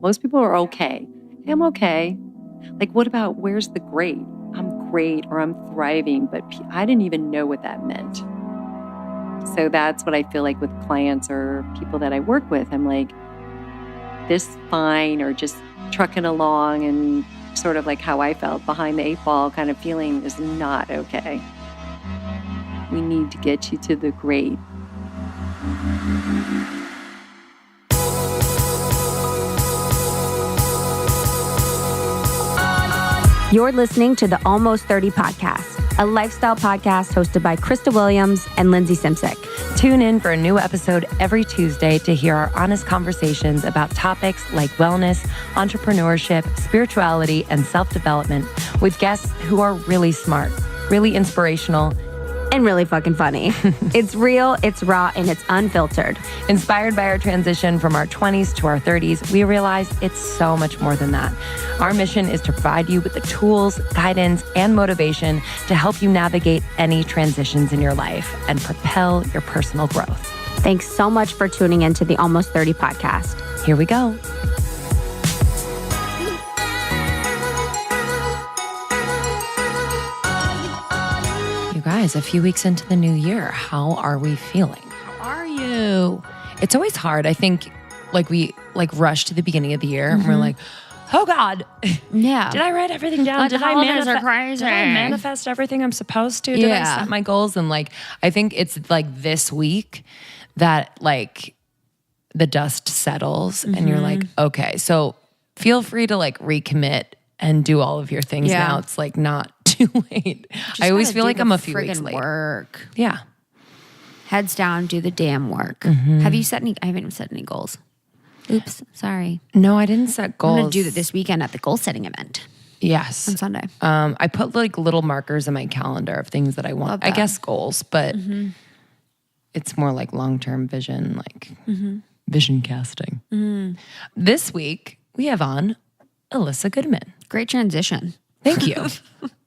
Most people are okay. I'm okay. Like, what about where's the great? I'm great or I'm thriving, but I didn't even know what that meant. So that's what I feel like with clients or people that I work with. I'm like, this fine or just trucking along and sort of like how I felt behind the 8 ball kind of feeling is not okay. We need to get you to the great. You're listening to the Almost 30 podcast, a lifestyle podcast hosted by Krista Williams and Lindsey Simsick. Tune in for a new episode every Tuesday to hear our honest conversations about topics like wellness, entrepreneurship, spirituality, and self-development with guests who are really smart, really inspirational, and really fucking funny. It's real, it's raw, and it's unfiltered. Inspired by our transition from our 20s to our 30s, we realized it's so much more than that. Our mission is to provide you with the tools, guidance, and motivation to help you navigate any transitions in your life and propel your personal growth. Thanks so much for tuning in to the Almost 30 podcast. Here we go. Guys, a few weeks into the new year, how are we feeling? How are you? It's always hard. I think we rush to the beginning of the year and we're like, oh God. Yeah. Did I write everything down? Did I manifest everything I'm supposed to? Did I set my goals? And I think it's this week that the dust settles and you're like, okay, so feel free to recommit and do all of your things now. It's not too late. I always feel like I'm a few weeks late. Work. Yeah. Heads down, do the damn work. Have you set any? I haven't set any goals. Oops, sorry. No, I didn't set goals. I'm going to do that this weekend at the goal setting event. Yes. On Sunday. I put little markers in my calendar of things that I want. I guess goals, but it's more long-term vision, vision casting. This week, we have on Elissa Goodman. Great transition. Thank you.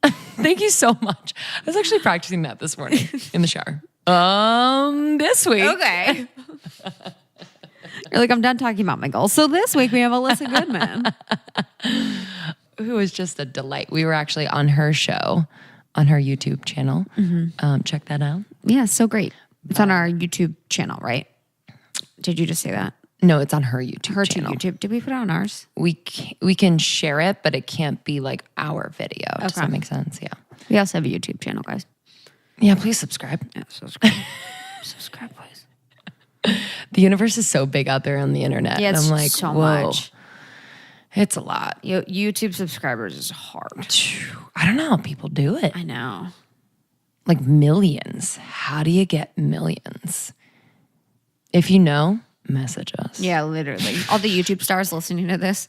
Thank you so much. I was actually practicing that this morning in the shower. This week. Okay. You're like, I'm done talking about my goals. So this week we have Elissa Goodman. Who is just a delight. We were actually on her show, on her YouTube channel. Check that out. Yeah, so great. It's on our YouTube channel, right? Did you just say that? No, it's on her YouTube channel. YouTube. Did we put it on ours? We can share it, but it can't be our video. Okay. Does that make sense? Yeah. We also have a YouTube channel, guys. Yeah, please subscribe. Yeah, subscribe. Subscribe, please. The universe is so big out there on the internet. Yeah, it's I'm so whoa, much. It's a lot. YouTube subscribers is hard. I don't know how people do it. I know. Millions. How do you get millions? If you know, message us. Yeah, literally. All the YouTube stars listening to this,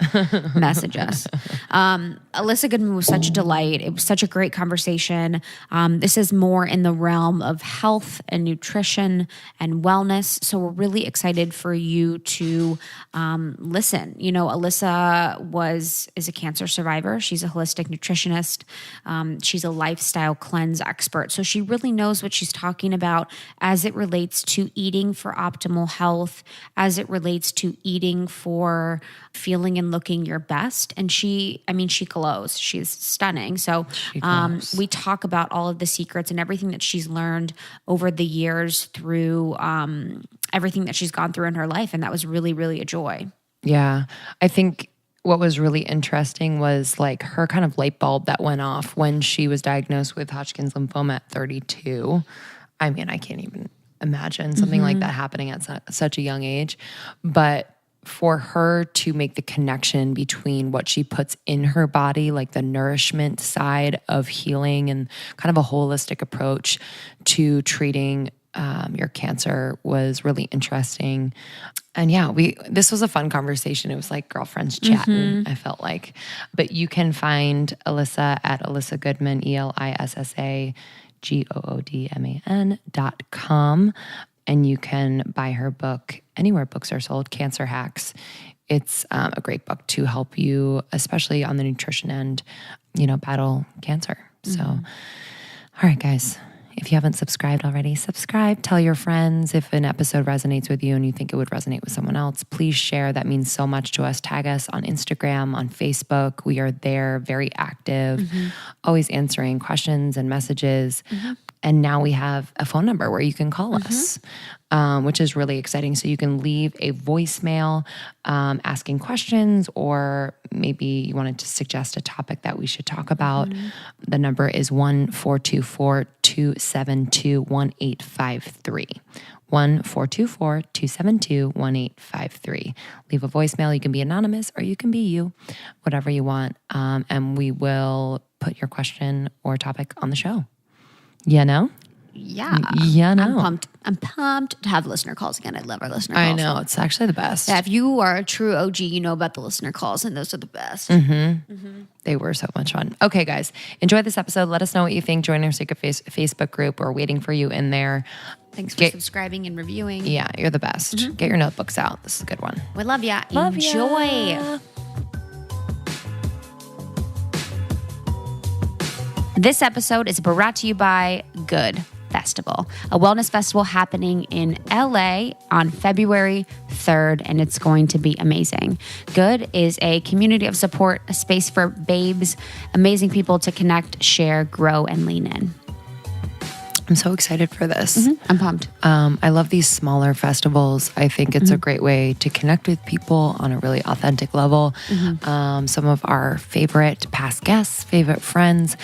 message us. Elissa Goodman was such a delight. It was such a great conversation. This is more in the realm of health and nutrition and wellness. So we're really excited for you to listen. Elissa is a cancer survivor. She's a holistic nutritionist. She's a lifestyle cleanse expert. So she really knows what she's talking about as it relates to eating for optimal health, as it relates to eating for feeling and looking your best. And she glows. She's stunning. So we talk about all of the secrets and everything that she's learned over the years through everything that she's gone through in her life. And that was really, really a joy. Yeah. I think what was really interesting was her kind of light bulb that went off when she was diagnosed with Hodgkin's lymphoma at 32. I can't even imagine something like that happening at such a young age. But for her to make the connection between what she puts in her body, the nourishment side of healing and kind of a holistic approach to treating your cancer was really interesting. And yeah, this was a fun conversation. It was like girlfriends chatting, I felt like. But you can find Elissa at Elissa Goodman, ELISSAGOODMAN.com. And you can buy her book anywhere books are sold, Cancer Hacks. It's a great book to help you, especially on the nutrition end, battle cancer. So, all right, guys, If you haven't subscribed already, subscribe. Tell your friends if an episode resonates with you and you think it would resonate with someone else. Please share. That means so much to us. Tag us on Instagram, on Facebook. We are there, very active, always answering questions and messages. And now we have a phone number where you can call us, which is really exciting. So you can leave a voicemail asking questions, or maybe you wanted to suggest a topic that we should talk about. The number is 1-424-272-1853. 1-424-272-1853. Leave a voicemail. You can be anonymous or you can be you, whatever you want. And we will put your question or topic on the show. You know? Yeah. You know. I'm pumped to have listener calls again. I love our listener calls. I know. It's actually the best. Yeah, if you are a true OG, you know about the listener calls, and those are the best. They were so much fun. Okay, guys. Enjoy this episode. Let us know what you think. Join our secret Facebook group. We're waiting for you in there. Thanks for subscribing and reviewing. Yeah, you're the best. Get your notebooks out. This is a good one. We love ya. Love Enjoy. ya. This episode is brought to you by Good Festival, a wellness festival happening in LA on February 3rd, and it's going to be amazing. Good is a community of support, a space for babes, amazing people to connect, share, grow, and lean in. I'm so excited for this. I'm pumped. I love these smaller festivals. I think it's a great way to connect with people on a really authentic level. Some of our favorite past guests, favorite friends,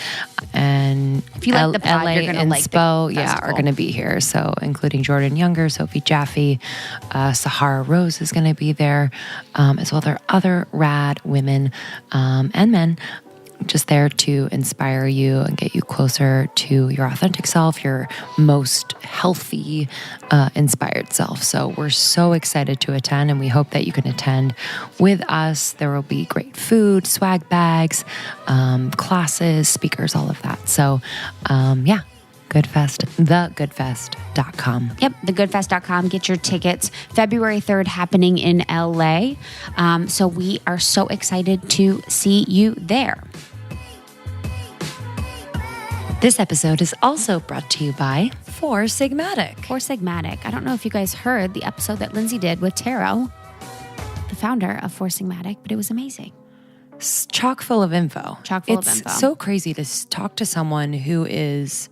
and if you like the pod, LA you're gonna like the Inspo, festival. are going to be here. So including Jordan Younger, Sophie Jaffe, Sahara Rose is going to be there, as well. There are other rad women and men just there to inspire you and get you closer to your authentic self, your most healthy, inspired self. So we're so excited to attend, and we hope that you can attend with us. There will be great food, swag bags, classes, speakers, all of that. So yeah, Goodfest, thegoodfest.com. Yep, thegoodfest.com. Get your tickets. February 3rd happening in LA. So we are so excited to see you there. This episode is also brought to you by Four Sigmatic. Four Sigmatic. I don't know if you guys heard the episode that Lindsay did with Taro, the founder of Four Sigmatic, but it was amazing. It's chock full of info. It's so crazy to talk to someone who is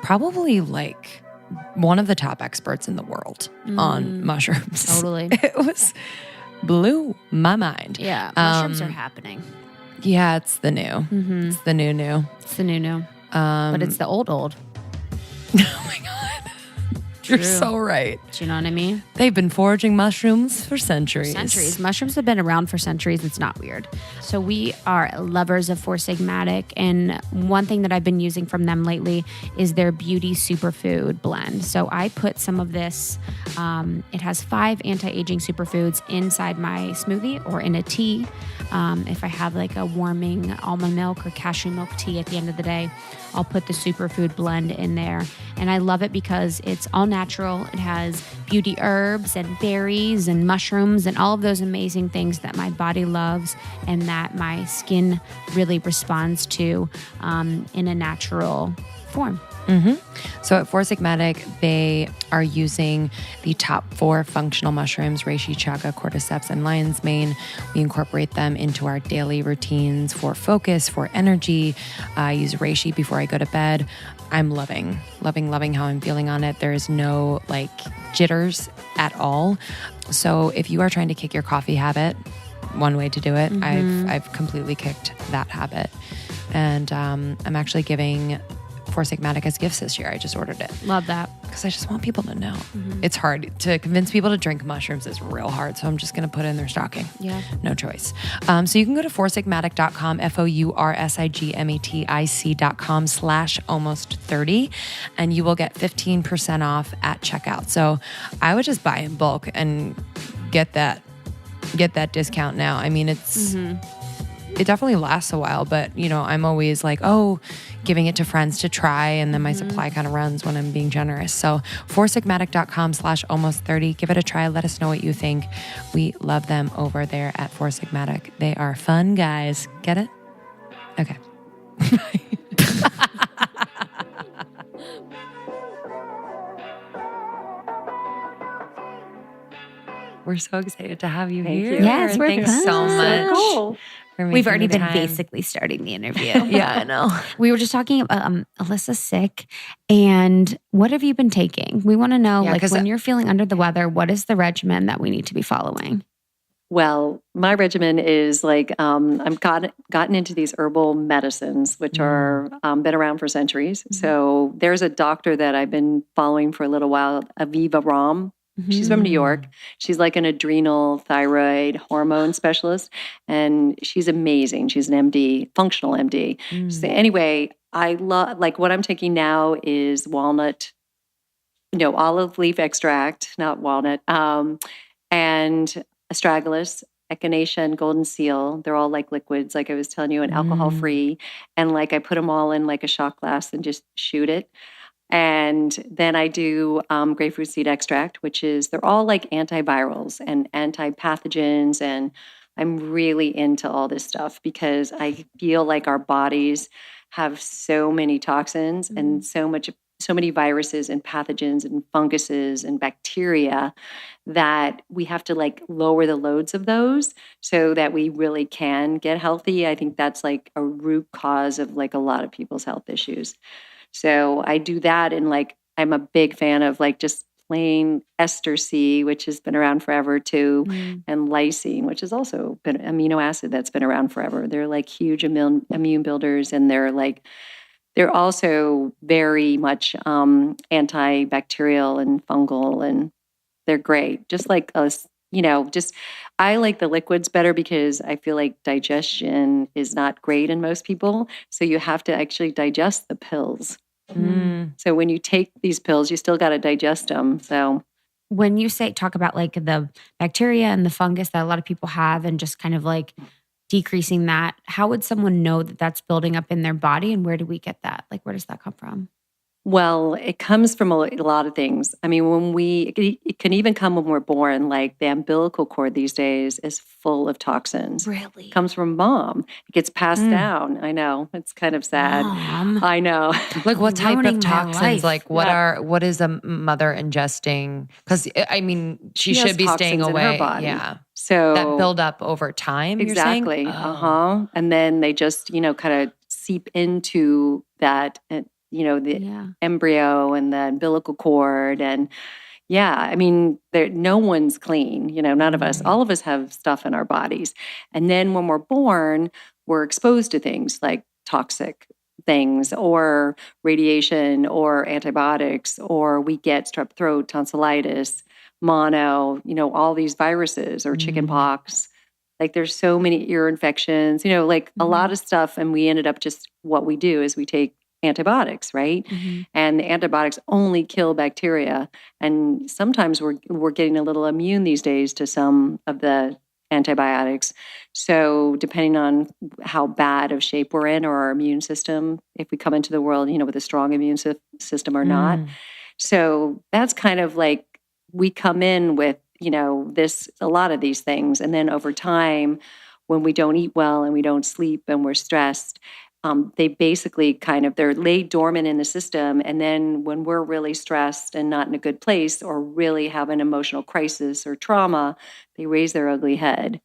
probably like one of the top experts in the world on mushrooms. Totally. It blew my mind. Yeah, mushrooms are happening. Yeah, it's the new. It's the new. It's the new. But it's the old. Oh my God. You're True. so right. Do you know what I mean? They've been foraging mushrooms for centuries. Mushrooms have been around for centuries. It's not weird. So we are lovers of Four Sigmatic. And one thing that I've been using from them lately is their Beauty Superfood blend. So I put some of this, it has 5 anti-aging superfoods inside my smoothie or in a tea. If I have like a warming almond milk or cashew milk tea at the end of the day, I'll put the superfood blend in there. And I love it because it's all natural. It has beauty herbs and berries and mushrooms and all of those amazing things that my body loves and that my skin really responds to in a natural form. So at Four Sigmatic, they are using the top 4 functional mushrooms, reishi, chaga, cordyceps, and lion's mane. We incorporate them into our daily routines for focus, for energy. I use reishi before I go to bed. I'm loving how I'm feeling on it. There is no like jitters at all. So if you are trying to kick your coffee habit, one way to do it, I've completely kicked that habit. And I'm actually giving Four Sigmatic as gifts this year. I just ordered it. Love that. Because I just want people to know. It's hard to convince people to drink mushrooms is real hard. So I'm just going to put it in their stocking. Yeah. No choice. So you can go to foursigmatic.com, foursigmatic.com/almost30, and you will get 15% off at checkout. So I would just buy in bulk and get that discount now. I mean, it definitely lasts a while, but you know, I'm always like, giving it to friends to try, and then my supply kind of runs when I'm being generous. So foursigmatic.com/almost30. Give it a try. Let us know what you think. We love them over there at Four Sigmatic. They are fun guys. Get it? Okay. Bye. We're so excited to have you Thank here. you. Yes, we're Thanks so fun. much. So cool. for We've making already the been time. basically starting the interview. Yeah, I know. We were just talking about Elissa's sick, and what have you been taking? We want to know, Yeah, like, 'cause when you're feeling under the weather, what is the regimen that we need to be following? Well, my regimen is like I've gotten into these herbal medicines, which are been around for centuries. So there's a doctor that I've been following for a little while, Aviva Ram. She's from New York. She's like an adrenal thyroid hormone specialist, and she's amazing. She's an MD, functional MD. So anyway, I love like what I'm taking now is walnut, olive leaf extract, not walnut, and astragalus, echinacea, and golden seal. They're all like liquids, like I was telling you, and alcohol free. And like I put them all in like a shot glass and just shoot it. And then I do grapefruit seed extract, which is, they're all like antivirals and antipathogens. And I'm really into all this stuff because I feel like our bodies have so many toxins and so many viruses and pathogens and funguses and bacteria that we have to like lower the loads of those so that we really can get healthy. I think that's like a root cause of like a lot of people's health issues. So I do that, and like I'm a big fan of like just plain ester C, which has been around forever too, and lysine, which has also been an amino acid that's been around forever. They're like huge immune builders, and they're also very much antibacterial and fungal, and they're great. Just like us, I like the liquids better because I feel like digestion is not great in most people. So you have to actually digest the pills. So when you take these pills, you still got to digest them. So When you talk about like the bacteria and the fungus that a lot of people have and just kind of like decreasing that, how would someone know that that's building up in their body, and where do we get that? Like, where does that come from? well, it comes from a lot of things. I mean, it can even come when we're born. Like the umbilical cord these days is full of toxins. Really? Comes from mom. It gets passed down. I know. It's kind of sad. Mom. I know. Like what type Ruining of my toxins? life. Like what is a mother ingesting? Because I mean, she has should be staying toxins in her away. body. Yeah. So That build up over time. exactly. You're saying? And then they just, kind of seep into that, the embryo and the umbilical cord. And yeah, I mean, no one's clean, none of us. All of us have stuff in our bodies. And then when we're born, we're exposed to things like toxic things or radiation or antibiotics, or we get strep throat, tonsillitis, mono, all these viruses or chicken pox. Like there's so many ear infections, like a lot of stuff. And we ended up just, what we do is we take antibiotics, right? And the antibiotics only kill bacteria. And sometimes we're getting a little immune these days to some of the antibiotics. So depending on how bad of shape we're in, or our immune system, if we come into the world, with a strong immune system or not. So that's kind of like, we come in with, a lot of these things. And then over time, when we don't eat well and we don't sleep and we're stressed, they basically they're laid dormant in the system. And then when we're really stressed and not in a good place, or really have an emotional crisis or trauma, they raise their ugly head.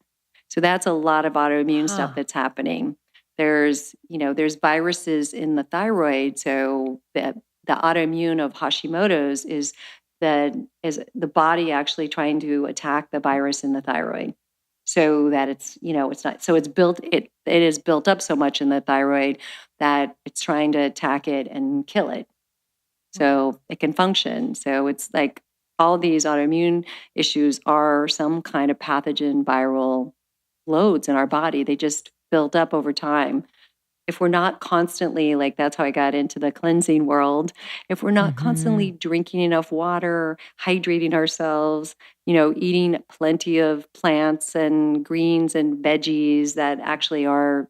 So that's a lot of autoimmune stuff that's happening. There's viruses in the thyroid. So the autoimmune of Hashimoto's is the body actually trying to attack the virus in the thyroid, so that it's not, so it is built up so much in the thyroid that it's trying to attack it and kill it so it can function. So it's like all these autoimmune issues are some kind of pathogen viral loads in our body. They just build up over time. If we're not constantly, like, that's how I got into the cleansing world. If we're not constantly drinking enough water, hydrating ourselves, eating plenty of plants and greens and veggies that actually are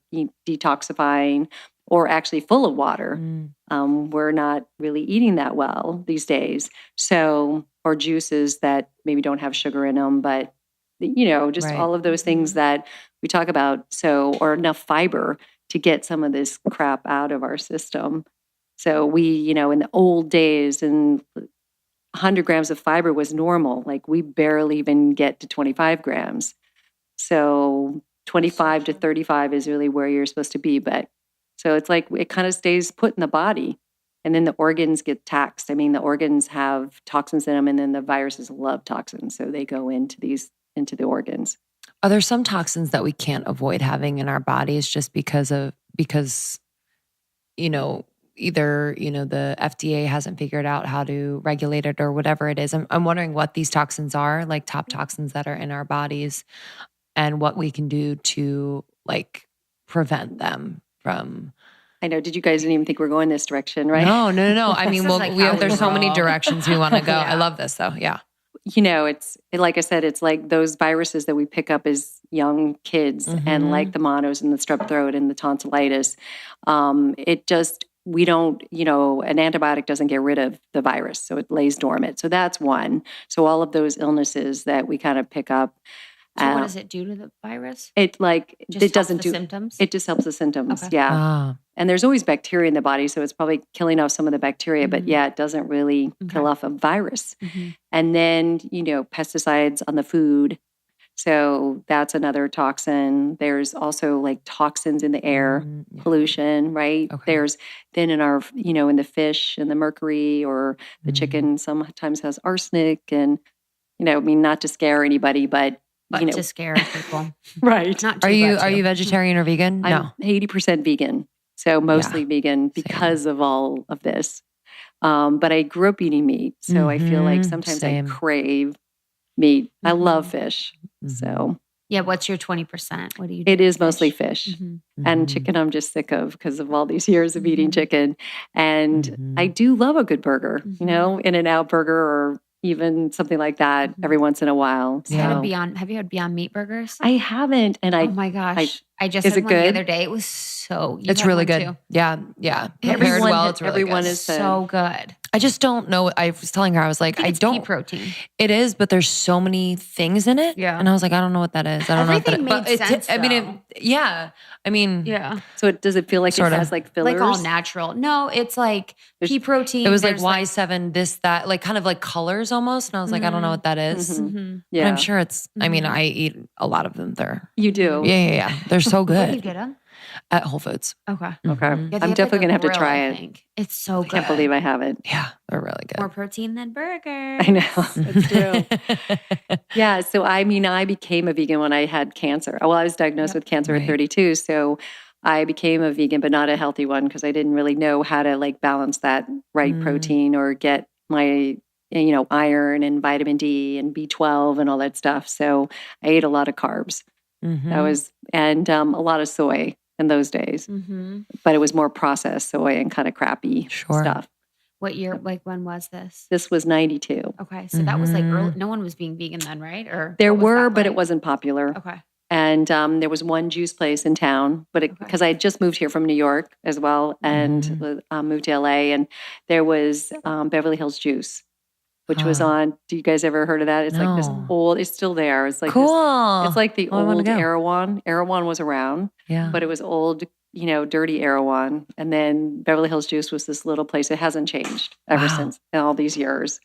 detoxifying or actually full of water, we're not really eating that well these days. So, or juices that maybe don't have sugar in them, but just all of those things that we talk about. So, or enough fiber to get some of this crap out of our system. So we, in the old days, and 100 grams of fiber was normal. Like we barely even get to 25 grams. So 25 to 35 is really where you're supposed to be. But so it's like it kind of stays put in the body. And then the organs get taxed. I mean, the organs have toxins in them, and then the viruses love toxins. So they go into the organs. Are there some toxins that we can't avoid having in our bodies just because, either, the FDA hasn't figured out how to regulate it or whatever it is? I'm wondering what these toxins are, like top toxins that are in our bodies, and what we can do to like prevent them from. I know. Did you guys didn't even think we're going this direction, right? No. I mean, there's so many roll. directions we want to go. Yeah. I love this though. Yeah. It's like I said, it's like those viruses that we pick up as young kids, and like the monos and the strep throat and the tonsillitis. We don't, an antibiotic doesn't get rid of the virus, so it lays dormant. So that's one. So all of those illnesses that we kind of pick up. So what does it do to the virus? It Just doesn't helps do the symptoms. It just helps the symptoms. Okay. Yeah. Ah. And there's always bacteria in the body, so it's probably killing off some of the bacteria, but yeah, it doesn't really kill off a virus. And then, pesticides on the food. So that's another toxin. There's also like toxins in the air, pollution, right? Okay. There's then in our, in the fish and the mercury, or the chicken sometimes has arsenic, and, not to scare anybody, but to scare people. right. Not too Are you bad, too. vegetarian or vegan? No. I'm 80% vegan. So mostly vegan because of all of this. But I grew up eating meat. So I feel like sometimes Same. I crave meat. I love fish. So Yeah, what's your 20%? What do you do? it is with mostly fish? fish. And chicken I'm just sick of because of all these years of eating chicken. And I do love a good burger, In-N-Out burger, or even something like that every once in a while. So Have you had Beyond Meat burgers? I haven't. And Oh my gosh. I just is had it one the good? other day. It was so you It's had really one good. too? Yeah. Prepared well. It's really everyone good. is So good. I just don't know. I was telling her, I was like, I It's don't. pea protein. It is, but there's so many things in it. Yeah. And I was like, I don't know what that is. I don't Everything know what that made is. sense, I mean, though. yeah. So does it feel like Sort it of. has like fillers? Like all natural. No, it's like pea protein. It was like There's Y7, this, that, like kind of like colors almost. And I was like, I don't know what that is. Yeah. But I'm sure it's, I mean, I eat a lot of them. You do. Yeah. They're so Where do you good get them? at Whole Foods. Okay. Okay. Yeah, they I'm have, like, definitely a going to have to grill, try I it. think. It's so good. I can't believe I haven't. Yeah, they're really good. More protein than burgers. I know. That's true. Yeah. So, I became a vegan when I had cancer. Well, I was diagnosed with cancer at 32. So I became a vegan, but not a healthy one, because I didn't really know how to like balance that right protein or get my, iron and vitamin D and B12 and all that stuff. So I ate a lot of carbs. And a lot of soy in those days, but it was more processed soy and kind of crappy stuff. What year, when was this? This was 92. Okay. So that was like early. No one was being vegan then, right? Or There what was were, that but like? it wasn't popular. Okay. And there was one juice place in town, but because I had just moved here from New York as well, and moved to LA, and there was Beverly Hills Juice, which was on. Do you guys ever heard of that? It's like this old. It's still there. It's like cool. It's like the old Erewhon. Erewhon was around, but it was old, dirty Erewhon. And then Beverly Hills Juice was this little place. It hasn't changed ever since in all these years.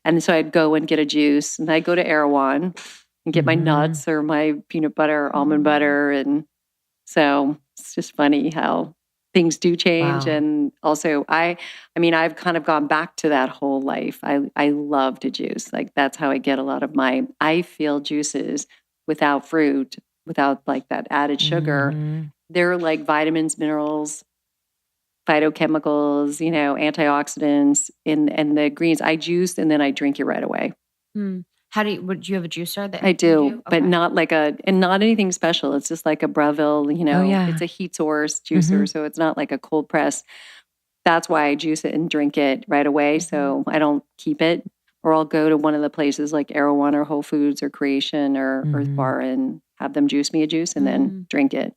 And so I'd go and get a juice, and I'd go to Erewhon and get my nuts or my peanut butter or almond butter. And so it's just funny how things do change. Wow. And also I've kind of gone back to that whole life. I love to juice. Like that's how I get a lot of I feel juices without fruit, without like that added sugar. They're like vitamins, minerals, phytochemicals, antioxidants in the greens. I juice and then I drink it right away. Would you have a juicer that I do, Okay. but not and not anything special. It's just like a Breville, it's a heat source juicer. So it's not like a cold press. That's why I juice it and drink it right away. So I don't keep it, or I'll go to one of the places like Erewhon or Whole Foods or Creation or Earth Bar and have them juice me a juice and then drink it.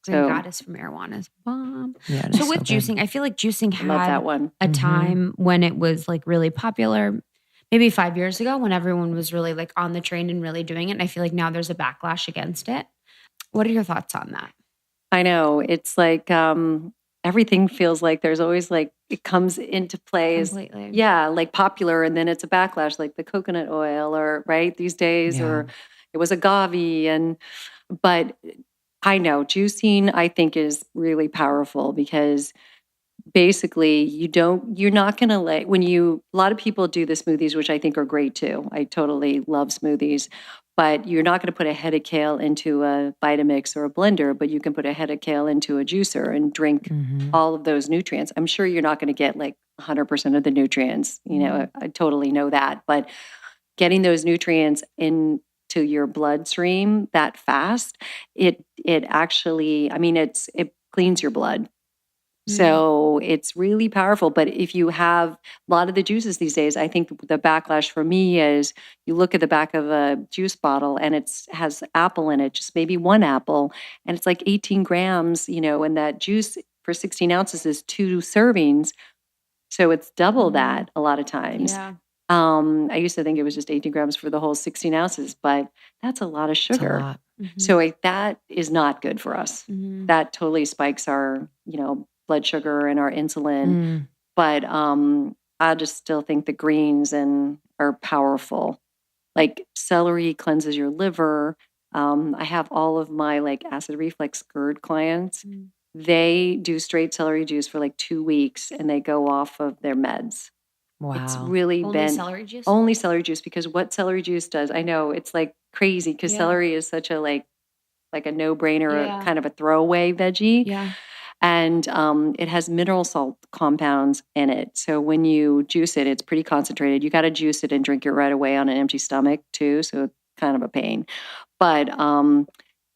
Green Goddess from Erewhon is bomb. Yeah, so with juicing, I feel like juicing had love that one. a time when it was like really popular, maybe 5 years ago, when everyone was really like on the train and really doing it. And I feel like now there's a backlash against it. What are your thoughts on that? I know. It's like everything feels like there's always like it comes into play as, Completely. like popular, and then it's a backlash, like the coconut oil, or right these days, or it was agave, but I know juicing, I think, is really powerful because basically you're not going to a lot of people do the smoothies, which I think are great too. I totally love smoothies, but you're not going to put a head of kale into a Vitamix or a blender, but you can put a head of kale into a juicer and drink all of those nutrients. I'm sure you're not going to get like 100% of the nutrients, I totally know that, but getting those nutrients into your bloodstream that fast, it actually, it cleans your blood. So it's really powerful. But if you have a lot of the juices these days, I think the backlash for me is you look at the back of a juice bottle and it has apple in it, just maybe one apple, and it's like 18 grams, and that juice for 16 ounces is 2 servings. So it's double that a lot of times. Yeah. I used to think it was just 18 grams for the whole 16 ounces, but that's a lot of sugar. It's a lot. So that is not good for us. That totally spikes our, blood sugar and our insulin. But I just still think the greens are powerful. Like celery cleanses your liver. I have all of my like acid reflux GERD clients. They do straight celery juice for like 2 weeks and they go off of their meds. Wow. It's really Only been celery juice? only celery juice, because what celery juice does, I know it's like crazy because celery is such a like a no-brainer, kind of a throwaway veggie. Yeah. And it has mineral salt compounds in it. So when you juice it, it's pretty concentrated. You got to juice it and drink it right away on an empty stomach too. So it's kind of a pain. But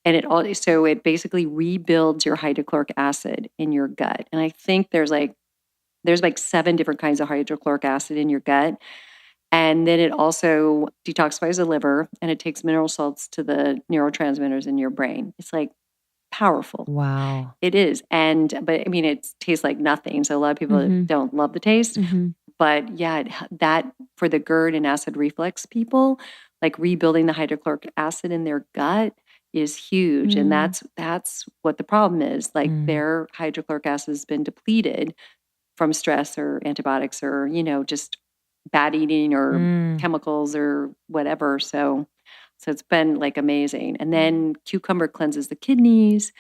it basically rebuilds your hydrochloric acid in your gut. And I think there's like 7 different kinds of hydrochloric acid in your gut. And then it also detoxifies the liver and it takes mineral salts to the neurotransmitters in your brain. It's like powerful. Wow. It is. But it tastes like nothing. So a lot of people don't love the taste. But that for the GERD and acid reflux people, like rebuilding the hydrochloric acid in their gut is huge. And that's what the problem is. Like their hydrochloric acid has been depleted from stress or antibiotics or, just bad eating or chemicals or whatever. So it's been like amazing. And then cucumber cleanses the kidneys.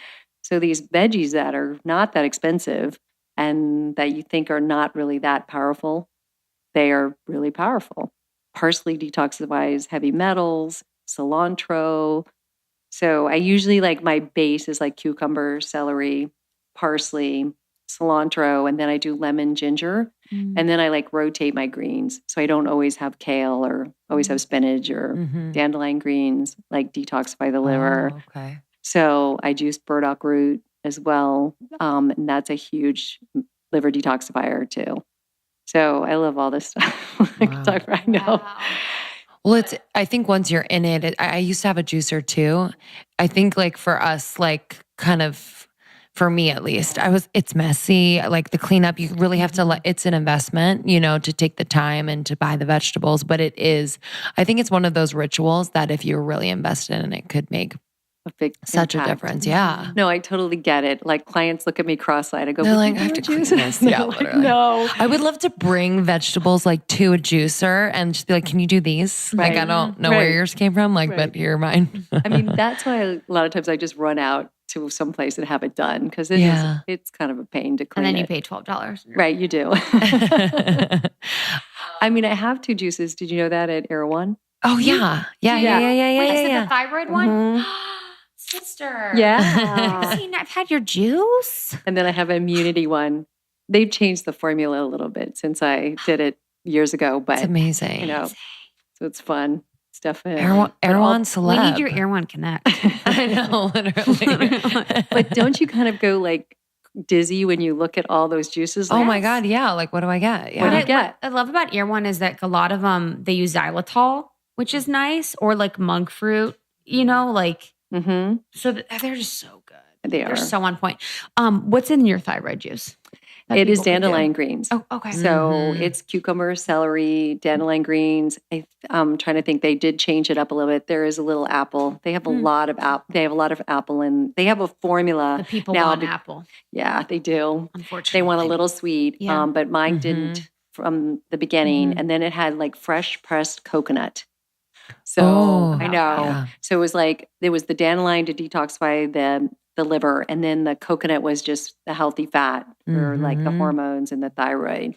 So these veggies that are not that expensive and that you think are not really that powerful, they are really powerful. Parsley detoxifies heavy metals, cilantro. So I usually my base is like cucumber, celery, parsley, cilantro, and then I do lemon, ginger, and then I rotate my greens. So I don't always have kale or always have spinach or dandelion greens, detoxify the liver. Oh, okay. So I juice burdock root as well. And that's a huge liver detoxifier too. So I love all this stuff. I could talk right now. Well, I think once you're in it, I used to have a juicer too. I think for us, kind of, for me at least, it's messy. The cleanup, you really have to it's an investment, to take the time and to buy the vegetables. But I think it's one of those rituals that if you're really invested in it, could make a big such impact. A difference. Yeah. No, I totally get it. Clients look at me cross-eyed. I go, they're like, I have to clean this. Yeah, literally. No. I would love to bring vegetables to a juicer and just be like, can you do these? Right. I don't know where yours came from, but you're mine. That's why a lot of times I just run out to some place and have it done because it's kind of a pain to clean. And then you pay $12. Right, you do. I have 2 juices. Did you know that at Erewhon? Oh yeah. Yeah. Wait, is it the thyroid one? Sister. Yeah. I've had your juice. And then I have an immunity one. They've changed the formula a little bit since I did it years ago, but it's amazing. So it's fun. It's definitely Erewhon celeb. We need your Erewhon Connect. I know, literally. But don't you kind of go dizzy when you look at all those juices? Oh my God. Yeah. What do I get? Yeah. What do you get? What I love about Erewhon is that a lot of them, they use xylitol, which is nice, or monk fruit, So they're just so good. They're so on point. What's in your thyroid juice? It is people could do? dandelion greens. Oh, okay. So it's cucumber, celery, dandelion greens. I'm trying to think. They did change it up a little bit. There is a little apple. They have a lot of apple. They have a lot of apple, and they have a formula. The people now, want apple. Yeah, they do. Unfortunately, They want a little sweet. Yeah. But mine didn't from the beginning. And then it had like fresh pressed coconut. So I know. Yeah. So it was the dandelion to detoxify the liver, and then the coconut was just the healthy fat for like the hormones and the thyroid.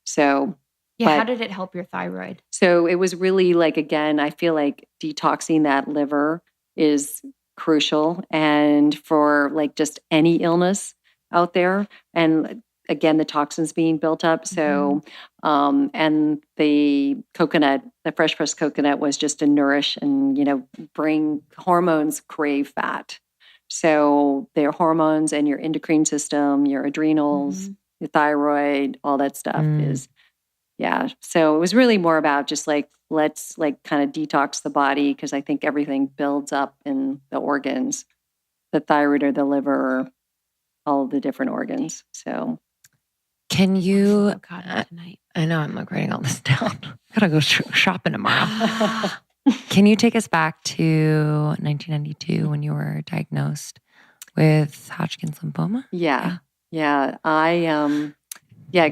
So how did it help your thyroid? So it was really like, again, I feel like detoxing that liver is crucial, and for like just any illness out there, and again, the toxins being built up. So, and the coconut, the fresh pressed coconut was just to nourish and, bring hormones crave fat. So their hormones and your endocrine system, your adrenals, your thyroid, all that stuff is, So it was really more about just like, let's like kind of detox the body, because I think everything builds up in the organs, the thyroid or the liver, all of the different organs. So. Can you? Tonight. I know I'm like writing all this down. Gotta go shopping tomorrow. Can you take us back to 1992 when you were diagnosed with Hodgkin's lymphoma? Yeah.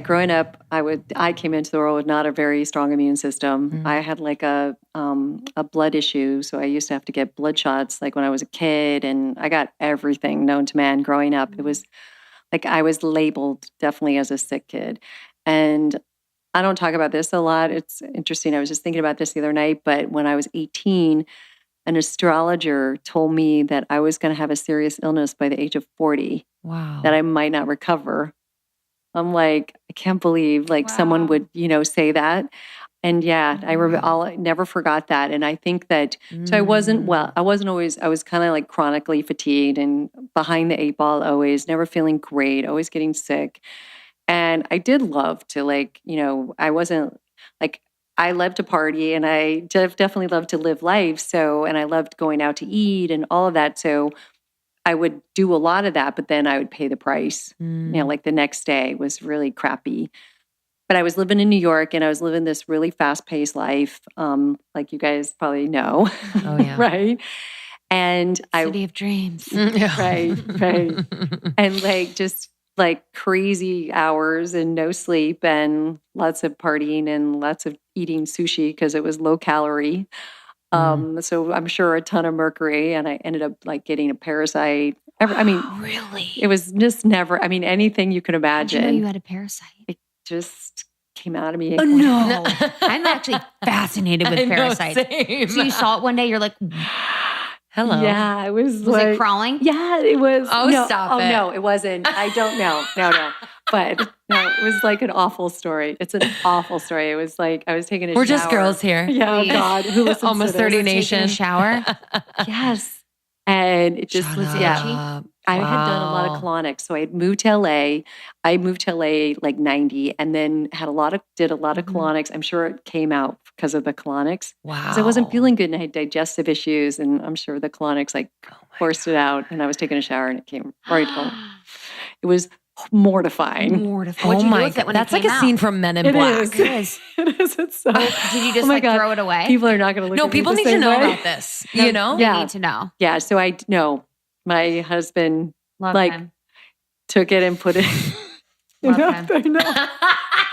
Growing up, I came into the world with not a very strong immune system. I had like a blood issue, so I used to have to get blood shots like when I was a kid, and I got everything known to man growing up. It was like I was labeled definitely as a sick kid. And I don't talk about this a lot. It's interesting. I was just thinking about this the other night, but when I was 18, an astrologer told me that I was going to have a serious illness by the age of 40. Wow. That I might not recover. I'm like, I can't believe someone would, say that. And I never forgot that. And I think that, so I wasn't always, I was kind of like chronically fatigued and behind the eight ball always, never feeling great, always getting sick. And I did love to I wasn't like, I loved to party, and I definitely loved to live life. So, and I loved going out to eat and all of that. So I would do a lot of that, but then I would pay the price. Like the next day was really crappy. But I was living in New York, and I was living this really fast-paced life, like you guys probably know. Oh, yeah. Right? And City of dreams. Right. And just like crazy hours and no sleep and lots of partying and lots of eating sushi because it was low calorie. So I'm sure a ton of mercury, and I ended up like getting a parasite. Really? It was just never, anything you could imagine. How'd you know you had a parasite? It just came out of me. Oh, no. I'm actually fascinated with parasites. Same. So you saw it one day, you're like, hello. Yeah, it was it crawling? Yeah, it was. Oh, no, stop it. Oh, no, it wasn't. I don't know. No. But no, it was like an awful story. It's an awful story. It was like I was taking a shower. We're just girls here. Yeah, oh God. Who listens Almost to 30 this? nation. Taking a shower? Yes. And it just Shut was, up. I had done a lot of colonics. So I had moved to LA. I moved to LA like 90, and then did a lot of colonics. I'm sure it came out because of the colonics. Wow. Because I wasn't feeling good, and I had digestive issues, and I'm sure the colonics forced it out, and I was taking a shower and it came right home. It was mortifying. What'd Oh you do my with it God. when That's it like came a out? scene from Men in Black. It is. It is. It's so. Did you just Oh my God. throw it away? People are not going to look No, at me people the need to same know way. about this. You know? They need to know. Yeah. So my husband Love him. took it and put it. Love him. I know.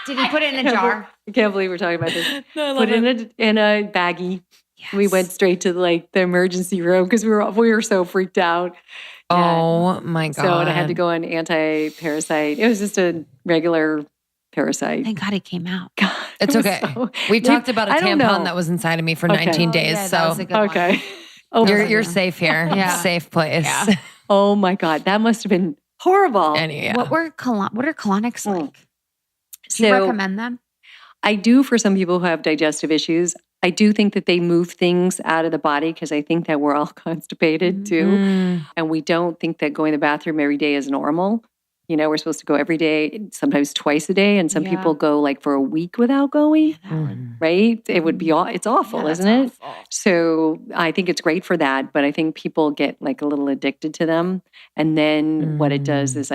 Did he put it in a jar? I can't believe we're talking about this. No, I Put love it in a baggie. Yes. We went straight to the emergency room because we were so freaked out. Oh my God. So and I had to go on anti-parasite. It was just a regular parasite. Thank God it came out. God, It's it was okay. We talked about a I don't know. tampon that was inside of me for Okay. 19 Oh, days. yeah, so that was a good one. Okay. Oh, you're safe here. Yeah. Safe place. Yeah. oh my God, that must have been horrible. Yeah. What are colonics like? Do you So- recommend them? I do for some people who have digestive issues. I do think that they move things out of the body because I think that we're all constipated too. Mm. And we don't think that going to the bathroom every day is normal. We're supposed to go every day, sometimes twice a day. And some Yeah. people go for a week without going, right? It would be, it's awful, Yeah, isn't that's it? awful. So I think it's great for that. But I think people get a little addicted to them. And then what it does is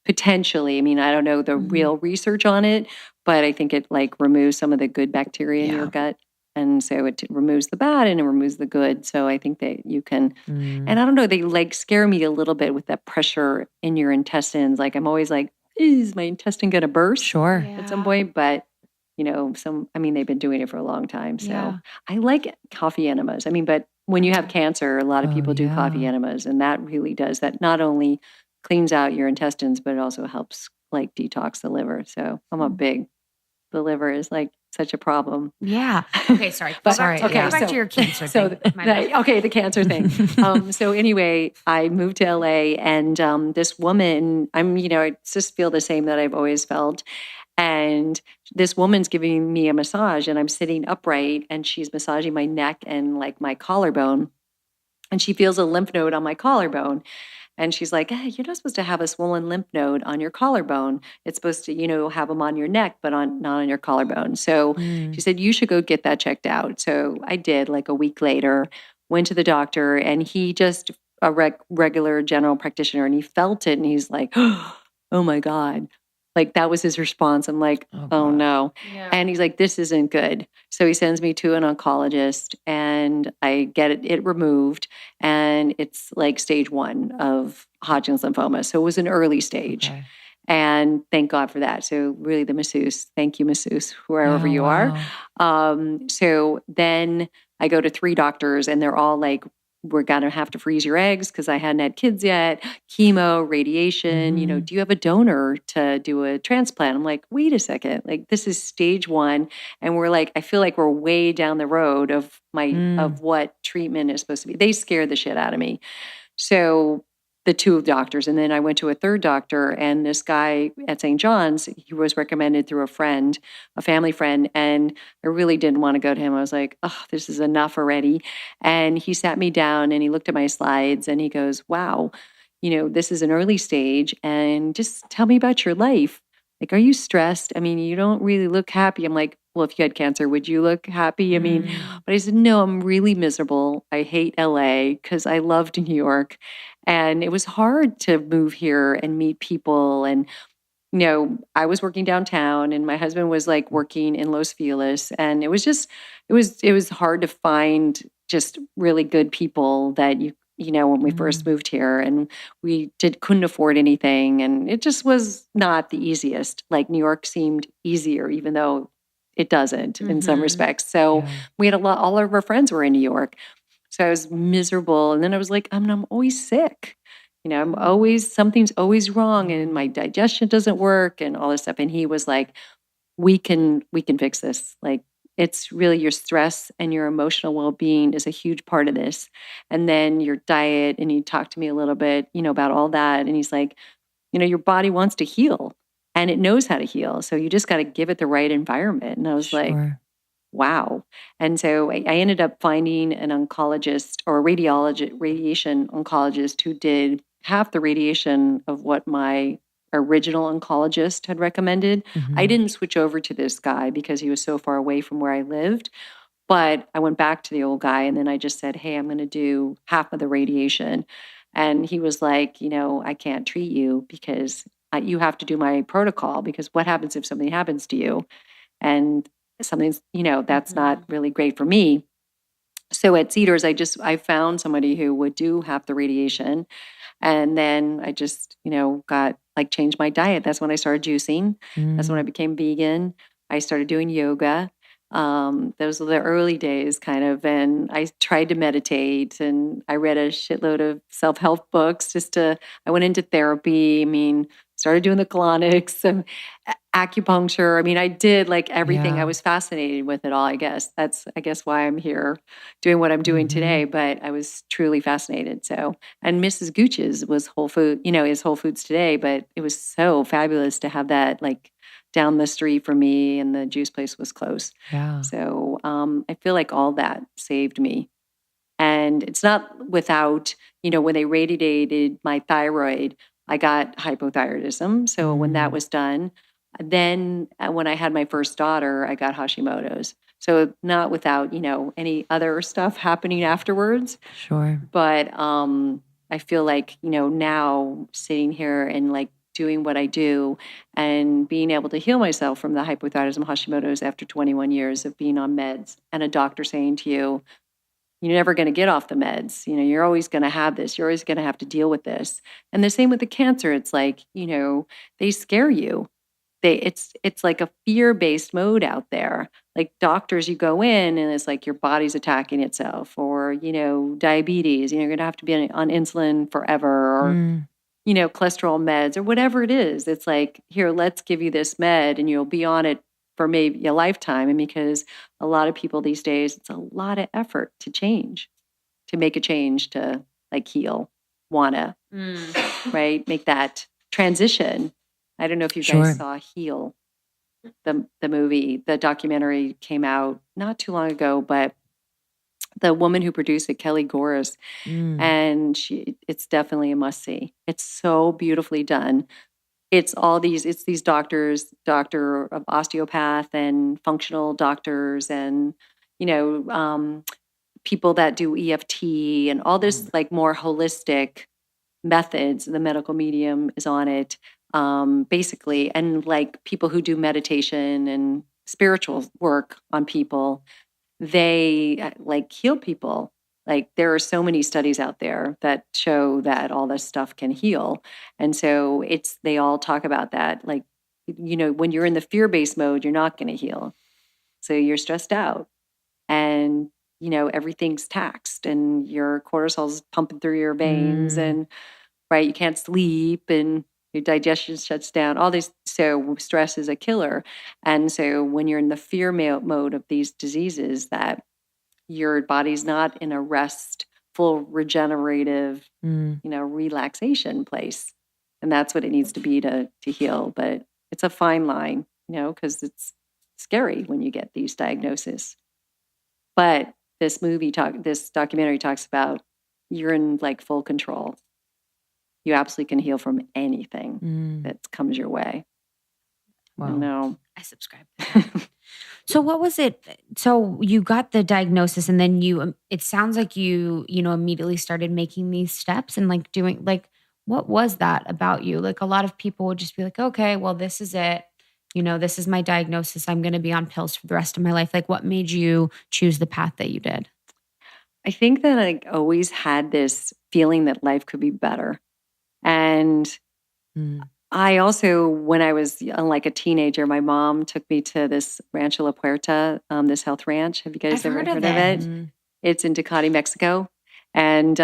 potentially. I mean, I don't know the real research on it, but I think it like removes some of the good bacteria in your gut. And so it removes the bad and it removes the good. So I think that you can, and I don't know, they like scare me a little bit with that pressure in your intestines. Like I'm always like, is my intestine going to burst Sure. at some point? But I mean, they've been doing it for a long time. So I like coffee enemas. I mean, but when you have cancer, a lot of people do coffee enemas, and that really does that. Not only cleans out your intestines, but it also helps like detox the liver. So I'm a big, the liver is like such a problem. Yeah. Okay. Sorry. Go back to your cancer thing. The cancer thing. So anyway, I moved to LA, and this woman, I just feel the same that I've always felt. And this woman's giving me a massage, and I'm sitting upright, and she's massaging my neck and like my collarbone, and she feels a lymph node on my collarbone. And she's like, hey, you're not supposed to have a swollen lymph node on your collarbone. It's supposed to, have them on your neck, but not on your collarbone. So she said, you should go get that checked out. So I did, like a week later, went to the doctor, and he just a regular general practitioner, and he felt it, and he's like, oh my God. Like that was his response. I'm like, oh no. Yeah. And he's like, this isn't good. So he sends me to an oncologist, and I get it removed, and it's like stage 1 of Hodgkin's lymphoma. So it was an early stage. Okay. And thank God for that. So really the masseuse, thank you masseuse, wherever you are. So then I go to 3 doctors, and they're all like, we're going to have to freeze your eggs because I hadn't had kids yet, chemo, radiation, do you have a donor to do a transplant? I'm like, wait a second, like this is stage 1. And we're like, I feel like we're way down the road of of what treatment is supposed to be. They scared the shit out of me. So the 2 doctors, and then I went to a 3rd doctor, and this guy at St. John's, he was recommended through a friend, a family friend, and I really didn't want to go to him. I was like, oh, this is enough already. And he sat me down, and he looked at my slides, and he goes, wow, this is an early stage, and just tell me about your life. Like, are you stressed? I mean, you don't really look happy. I'm like, well, if you had cancer, would you look happy? I mean, but I said, no, I'm really miserable. I hate LA because I loved New York. And it was hard to move here and meet people. And, I was working downtown, and my husband was like working in Los Feliz. And it was hard to find just really good people that when we first moved here, and we couldn't afford anything. And it just was not the easiest. Like New York seemed easier, even though it doesn't in some respects. So we had all of our friends were in New York. So I was miserable. And then I was like, I'm always sick. Something's always wrong, and my digestion doesn't work and all this stuff. And he was like, we can fix this. Like, it's really your stress and your emotional well-being is a huge part of this. And then your diet. And he talked to me a little bit, about all that. And he's like, your body wants to heal, and it knows how to heal. So you just got to give it the right environment. And I was like, wow. And so I ended up finding an oncologist or a radiation oncologist who did half the radiation of what my original oncologist had recommended. I didn't switch over to this guy because he was so far away from where I lived. But I went back to the old guy, and then I just said, hey, I'm going to do half of the radiation. And he was like, I can't treat you because you have to do my protocol, because what happens if something happens to you? And something's, that's not really great for me. So at Cedars, I found somebody who would do half the radiation. And then I just, got changed my diet. That's when I started juicing. That's when I became vegan. I started doing yoga. Those were the early days kind of, and I tried to meditate, and I read a shitload of self-help books I went into therapy. I mean, started doing the colonics and acupuncture. I mean, I did everything. I was fascinated with it all, I guess. That's, why I'm here doing what I'm doing today, but I was truly fascinated. So, and Mrs. Gooch's was Whole Food, is Whole Foods today, but it was so fabulous to have that down the street from me, and the juice place was close. Yeah. So I feel like all that saved me. And it's not without, when they radiated my thyroid, I got hypothyroidism. So when that was done, then when I had my first daughter, I got Hashimoto's. So not without, any other stuff happening afterwards. Sure. But I feel like, now sitting here and doing what I do and being able to heal myself from the hypothyroidism Hashimoto's after 21 years of being on meds, and a doctor saying to you, you're never going to get off the meds. You're always going to have this. You're always going to have to deal with this. And the same with the cancer. It's like, they scare you. It's like a fear-based mode out there. Like doctors, you go in and it's like your body's attacking itself, or, diabetes, you're going to have to be on insulin forever, or, cholesterol meds or whatever it is. It's like, here, let's give you this med and you'll be on it for maybe a lifetime. And because a lot of people these days, it's a lot of effort to make a change, to like heal, right? Make that transition. I don't know if you guys saw Heal, the movie. The documentary came out not too long ago, but the woman who produced it, Kelly Goris, and it's definitely a must-see. It's so beautifully done. It's these doctors, doctor of osteopath and functional doctors, and, people that do EFT and all this like more holistic methods. The medical medium is on it. Basically, and like people who do meditation and spiritual work on people, they like heal people. Like there are so many studies out there that show that all this stuff can heal. And so they all talk about that. Like, when you're in the fear-based mode, you're not going to heal. So you're stressed out and, everything's taxed and your cortisol's pumping through your veins and right, you can't sleep and your digestion shuts down, all this. So stress is a killer. And so when you're in the fear mode of these diseases, that your body's not in a restful, regenerative, relaxation place. And that's what it needs to be to heal. But it's a fine line, because it's scary when you get these diagnoses. But this documentary talks about you're in like full control. You absolutely can heal from anything that comes your way. Wow. No, I subscribe to that. So what was it? So you got the diagnosis and then it sounds like you immediately started making these steps and like doing, like, what was that about you? Like a lot of people would just be like, okay, well, this is it. This is my diagnosis. I'm going to be on pills for the rest of my life. Like what made you choose the path that you did? I think that I always had this feeling that life could be better. And I also, when I was like a teenager, my mom took me to this Rancho La Puerta, this health ranch. Have you guys ever heard of it? It's in Tecate, Mexico. And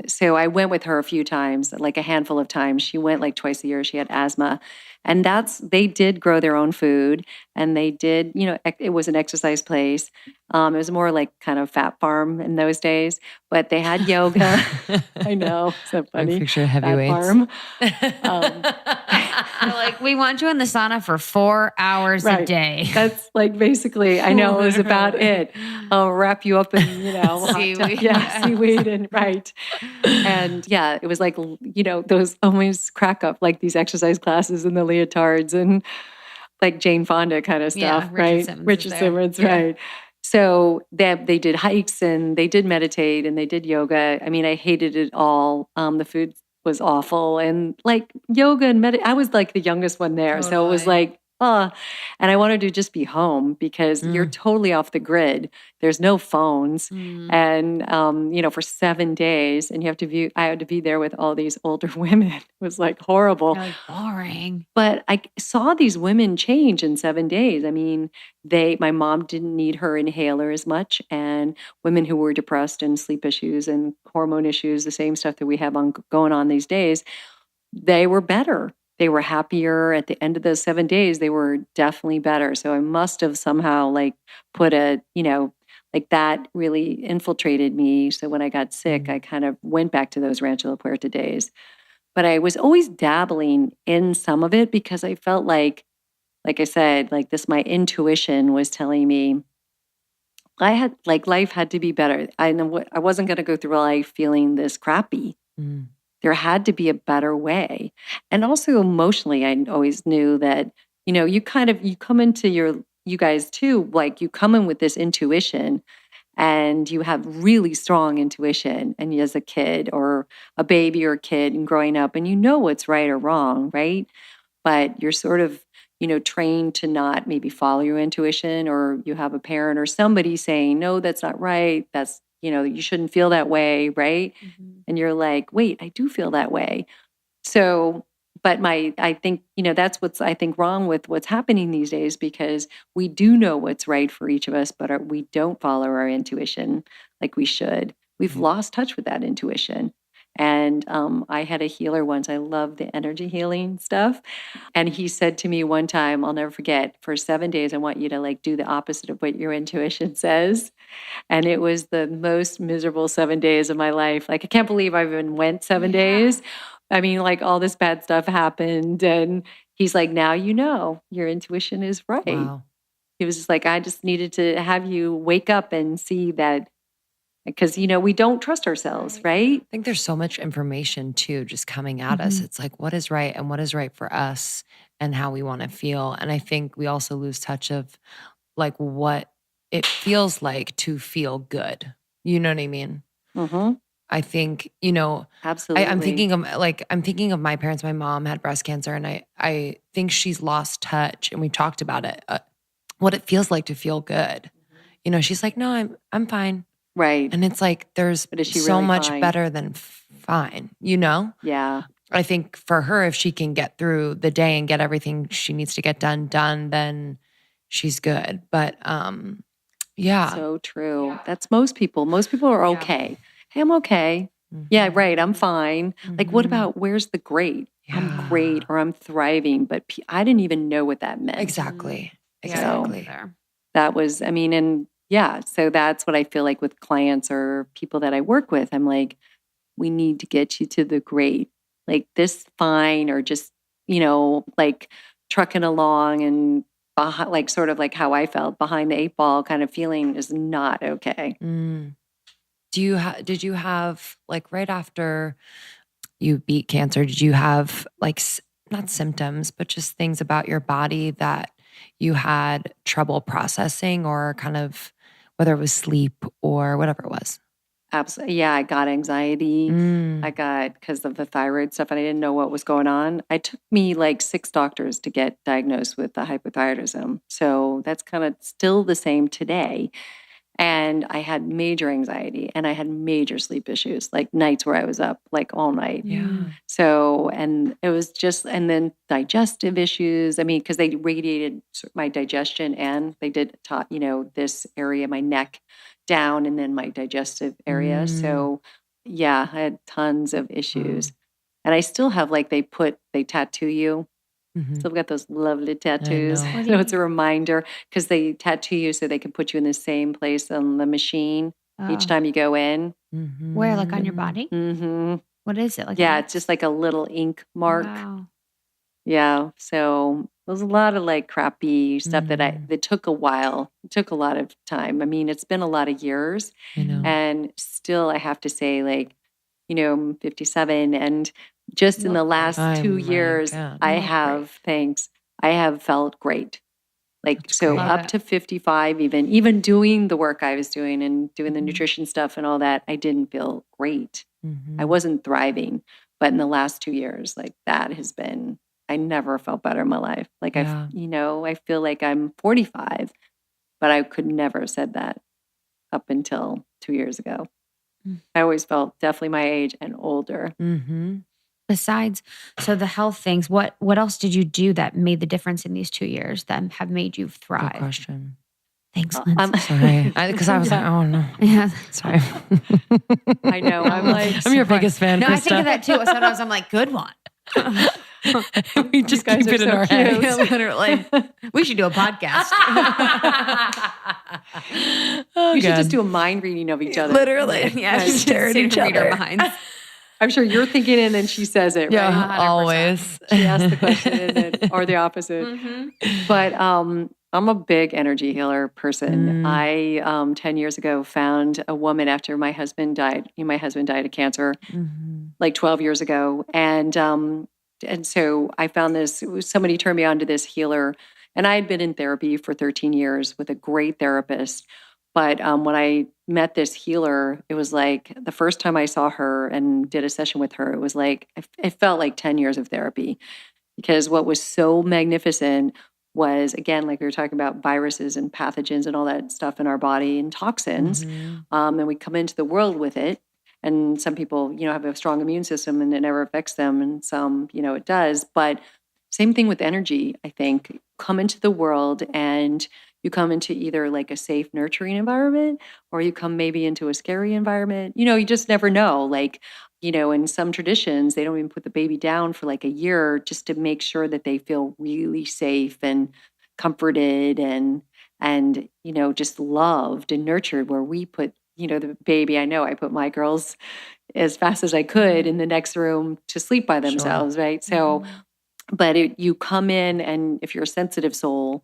so I went with her a few times, like a handful of times. She went like twice a year. She had asthma. And they did grow their own food. And they did, it was an exercise place. It was more like kind of fat farm in those days. But they had yoga. I know. So funny. I picture heavyweights. Farm. Like, we want you in the sauna for 4 hours a day. That's like basically, I know it was about it. I'll wrap you up in, seaweed. Seaweed and right. And yeah, it was like, those always crack up, like these exercise classes and the leotards and like Jane Fonda kind of stuff, right? Richard Simmons, right. So they did hikes and they did meditate and they did yoga. I mean, I hated it all. The food was awful. And like yoga and I was like the youngest one there. Totally. So it was like, and I wanted to just be home because you're totally off the grid. There's no phones. And, for 7 days and I had to be there with all these older women. It was like horrible. Like boring. But I saw these women change in 7 days. I mean, my mom didn't need her inhaler as much, and women who were depressed and sleep issues and hormone issues, the same stuff that we have going on these days, they were better. They were happier at the end of those 7 days. They were definitely better. So I must have somehow like put like that really infiltrated me. So when I got sick, I kind of went back to those Rancho La Puerta days. But I was always dabbling in some of it because I felt like I said, like this, my intuition was telling me life had to be better. I wasn't going to go through life feeling this crappy. There had to be a better way. And also emotionally, I always knew that, you come into you guys too, like you come in with this intuition and you have really strong intuition, and as a kid or a baby or a kid and growing up, and you know what's right or wrong, right? But you're sort of, trained to not maybe follow your intuition, or you have a parent or somebody saying, no, that's not right. That's, you shouldn't feel that way, right? And you're like, wait, I do feel that way. So, but I think, that's what's, I think, wrong with what's happening these days, because we do know what's right for each of us, but we don't follow our intuition like we should. We've lost touch with that intuition. And I had a healer once. I love the energy healing stuff. And he said to me one time, I'll never forget, for 7 days, I want you to do the opposite of what your intuition says. And it was the most miserable 7 days of my life. I can't believe I even went 7 days. I mean, all this bad stuff happened. And he's like, now your intuition is right. Wow. He was just like, I just needed to have you wake up and see that, because, we don't trust ourselves, right? I think there's so much information too, just coming at us. It's like, what is right and what is right for us and how we want to feel. And I think we also lose touch of what it feels like to feel good. You know what I mean? I think, Absolutely. I'm thinking of my parents. My mom had breast cancer, and I think she's lost touch, and we talked about it, what it feels like to feel good. She's like, no, I'm fine. Right. And it's like, there's so really much fine? better than fine, Yeah. I think for her, if she can get through the day and get everything she needs to get done, then she's good. But yeah. So true. That's most people. Most people are okay. Hey, I'm okay. Yeah, right. I'm fine. What about, where's the great? I'm great, or I'm thriving, but I didn't even know what that meant. Exactly. That was, and yeah, so that's what I feel like with clients or people that I work with. I'm like, we need to get you to the great, this fine, or just, trucking along and behind, sort of how I felt, behind the 8 ball kind of feeling is not okay. Did you have, right after you beat cancer, did you have not symptoms, but just things about your body that you had trouble processing, or kind of whether it was sleep or whatever it was? Absolutely. Yeah, I got anxiety. I got, because of the thyroid stuff, and I didn't know what was going on. It took me 6 doctors to get diagnosed with the hypothyroidism. So that's kind of still the same today. And I had major anxiety, and I had major sleep issues, nights where I was up all night. Yeah. So, and it was just, and then digestive issues. Because they radiated my digestion, and they did this area, my neck down, and then my digestive area. So yeah, I had tons of issues. And I still have, they tattoo you. Still got those lovely tattoos. So it's a reminder, because they tattoo you so they can put you in the same place on the machine each time you go in. Where, on your body? What is it? Yeah, it's just a little ink mark. Wow. Yeah. So there's a lot of crappy stuff that took a while. It took a lot of time. It's been a lot of years. And still I have to say, I'm 57, and just in the last 2 years, I have felt great. Up to 55, even doing the work I was doing and doing the nutrition stuff and all that, I didn't feel great. I wasn't thriving. But in the last 2 years, that has been, I never felt better in my life. I feel like I'm 45, but I could never have said that up until 2 years ago. I always felt definitely my age and older. Besides, so the health things, what else did you do that made the difference in these 2 years that have made you thrive? Good question. Thanks, Lindsey. Sorry. Because I was like, oh no. Yeah. Sorry. I know. I'm your biggest fan, No, Krista. I think of that too. Sometimes I'm like, good one. We just keep it in our heads. Yeah, literally. We should do a podcast. We should just do a mind reading of each other. Literally. Yeah. Just stare at each other. Our minds. I'm sure you're thinking and then she says it, Yeah, right? 100%. always. She asks the question and then, or the opposite. But I'm a big energy healer person. I 10 years ago found a woman after my husband died. My husband died of cancer 12 years ago. And so I found this, somebody turned me on to this healer, and I had been in therapy for 13 years with a great therapist, But when I met this healer, it was like the first time I saw her and did a session with her, it was like, it felt like 10 years of therapy, because what was so magnificent was, again, like we were talking about viruses and pathogens and all that stuff in our body and toxins. And we come into the world with it. And some people, have a strong immune system and it never affects them. And some, it does. But same thing with energy, I think. Come into the world and you come into either like a safe, nurturing environment, or you come maybe into a scary environment. You just never know. Like, in some traditions, they don't even put the baby down for like a year just to make sure that they feel really safe and comforted and just loved and nurtured, where we put, the baby. I know I put my girls as fast as I could in the next room to sleep by themselves. Right. So, but you come in, and if you're a sensitive soul,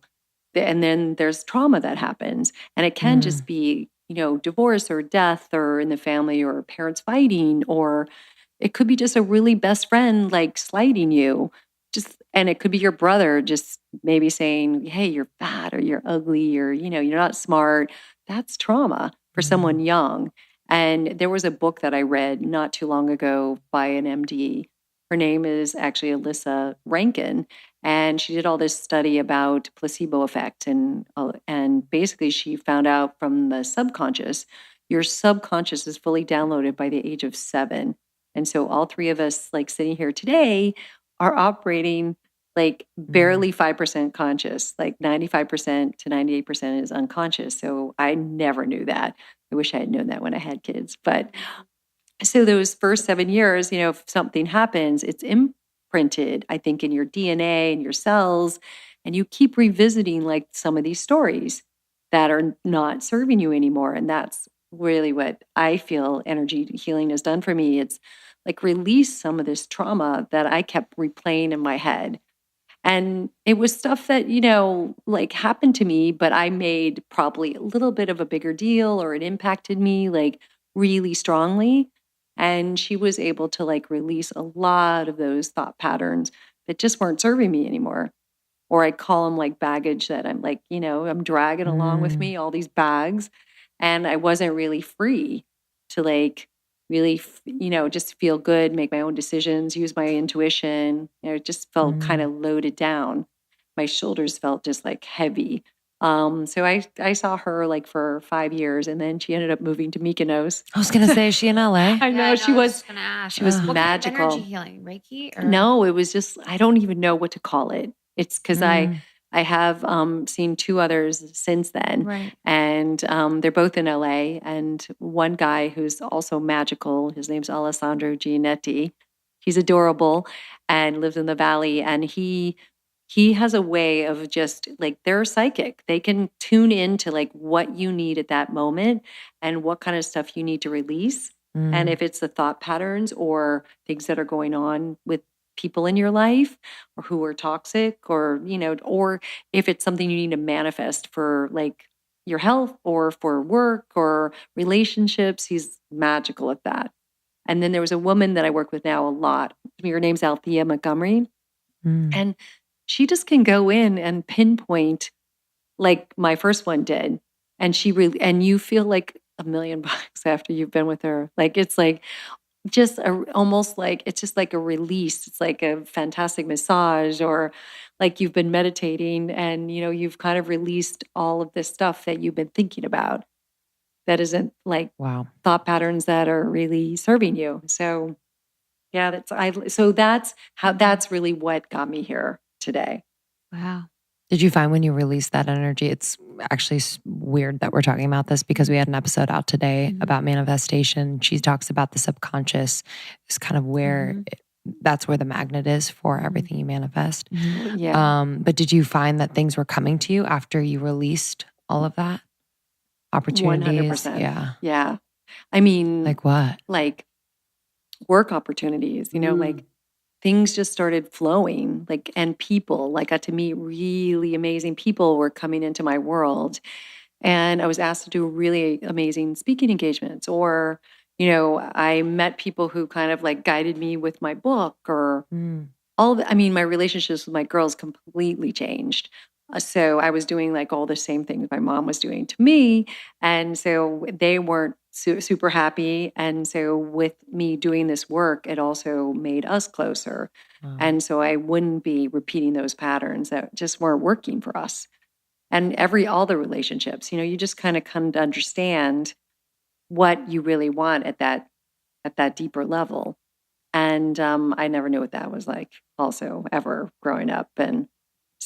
and then there's trauma that happens, and it can just be, divorce or death, or in the family, or parents fighting, or it could be just a really best friend like slighting you. And it could be your brother just maybe saying, hey, you're fat, or you're ugly, or, you're not smart. That's trauma for someone young. And there was a book that I read not too long ago by an MD. Her name is actually Elissa Rankin, and she did all this study about placebo effect, and basically she found out from the subconscious, your subconscious is fully downloaded by the age of 7, and so all three of us, like sitting here today, are operating like barely 5% conscious, like 95% to 98% is unconscious. So I never knew that. I wish I had known that when I had kids, but. So those first 7 years, if something happens, it's imprinted, I think, in your DNA and your cells, and you keep revisiting like some of these stories that are not serving you anymore. And that's really what I feel energy healing has done for me. It's like release some of this trauma that I kept replaying in my head. And it was stuff that, like happened to me, but I made probably a little bit of a bigger deal, or it impacted me like really strongly. And she was able to like release a lot of those thought patterns that just weren't serving me anymore. Or I call them like baggage that I'm like, I'm dragging along with me, all these bags. And I wasn't really free to like really, just feel good, make my own decisions, use my intuition. It just felt kind of loaded down. My shoulders felt just like heavy. So I saw her like for 5 years, and then she ended up moving to Mykonos. I was going to say, is she in LA? I know she was going to ask. she was What magical. kind of energy healing? Reiki? Or? No, it was just, I don't even know what to call it. It's because I have seen 2 others since then. Right. And they're both in LA. And one guy who's also magical, his name's Alessandro Gianetti. He's adorable and lives in the Valley. And he has a way of just like, they're psychic. They can tune into like what you need at that moment and what kind of stuff you need to release. And if it's the thought patterns or things that are going on with people in your life, or who are toxic, or, or if it's something you need to manifest for like your health or for work or relationships, he's magical at that. And then there was a woman that I work with now a lot. Her name's Althea Montgomery. And she just can go in and pinpoint like my first one did. And and you feel like $1 million after you've been with her. Like, it's like just almost like, it's just like a release. It's like a fantastic massage, or like you've been meditating and, you've kind of released all of this stuff that you've been thinking about that isn't like thought patterns that are really serving you. So yeah, that's really what got me here today. Wow. Did you find when you released that energy, it's actually weird that we're talking about this because we had an episode out today about manifestation. She talks about the subconscious is kind of where that's where the magnet is for everything you manifest. Yeah. But did you find that things were coming to you after you released all of that? Opportunities? 100%. Yeah. Yeah. I mean, like what? Like work opportunities, like things just started flowing, like, and people, like, got to meet really amazing people were coming into my world. And I was asked to do really amazing speaking engagements, or, I met people who kind of like guided me with my book, or my relationships with my girls completely changed. So I was doing like all the same things my mom was doing to me. And so they weren't super happy. And so with me doing this work, it also made us closer. Wow. And so I wouldn't be repeating those patterns that just weren't working for us. And all the relationships, you just kind of come to understand what you really want at that deeper level. And I never knew what that was like also ever growing up. And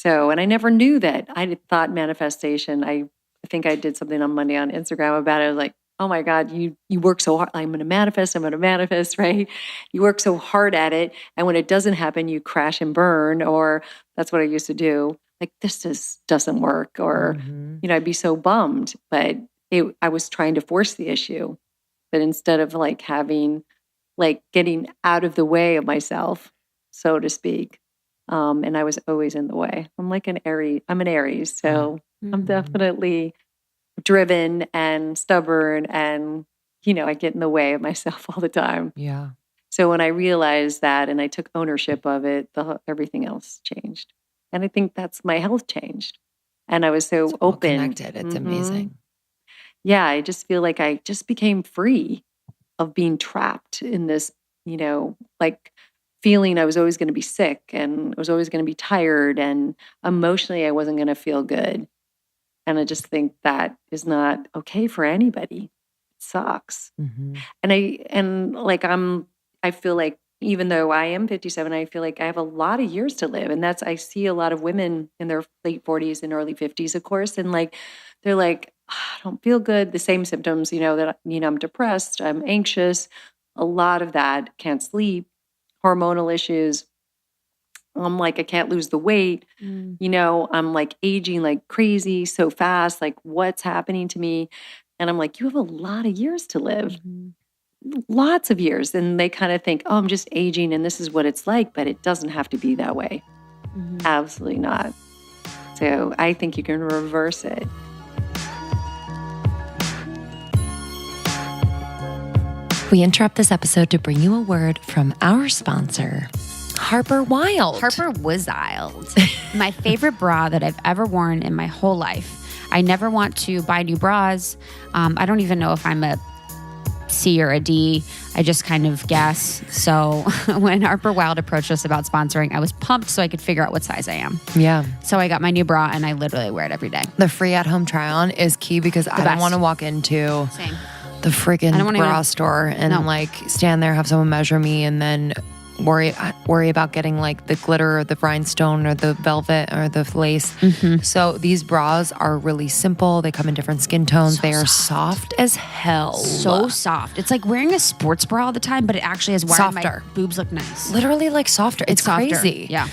I never knew that. I thought manifestation, I think I did something on Monday on Instagram about it. I was like, oh my God, you work so hard. I'm going to manifest, right? You work so hard at it. And when it doesn't happen, you crash and burn, or that's what I used to do. Like, this just doesn't work, or, I'd be so bummed, but I was trying to force the issue. But instead of like getting out of the way of myself, so to speak. And I was always in the way. I'm like an Aries. So I'm definitely driven and stubborn, and, I get in the way of myself all the time. Yeah. So when I realized that and I took ownership of it, everything else changed. And I think that's my health changed. And I was so It's all open. connected. It's amazing. Yeah. I just feel like I just became free of being trapped in this, like feeling I was always going to be sick and I was always going to be tired, and emotionally I wasn't going to feel good. And I just think that is not okay for anybody. It sucks. I feel like even though I am 57, I feel like I have a lot of years to live. And I see a lot of women in their late 40s and early 50s, of course. And they're like, I don't feel good. The same symptoms, that, I'm depressed, I'm anxious, a lot of that, can't sleep, hormonal issues. I'm like, I can't lose the weight. I'm like aging like crazy so fast. Like, what's happening to me? And I'm like, you have a lot of years to live, lots of years. And they kind of think, oh, I'm just aging and this is what it's like, but it doesn't have to be that way. Absolutely not. So I think you can reverse it. We interrupt this episode to bring you a word from our sponsor, Harper Wilde. Harper Wild. My favorite bra that I've ever worn in my whole life. I never want to buy new bras. I don't even know if I'm a C or a D. I just kind of guess. So when Harper Wilde approached us about sponsoring, I was pumped so I could figure out what size I am. Yeah. So I got my new bra and I literally wear it every day. The free at-home try-on is key because I don't want to walk into the freaking bra store and stand there, have someone measure me, and then worry about getting like the glitter or the rhinestone or the velvet or the lace. So these bras are really simple. They come in different skin tones. They are soft as hell. So soft. It's like wearing a sports bra all the time, but it actually is why my boobs look nice. Literally like softer. It's crazy. Softer. Yeah.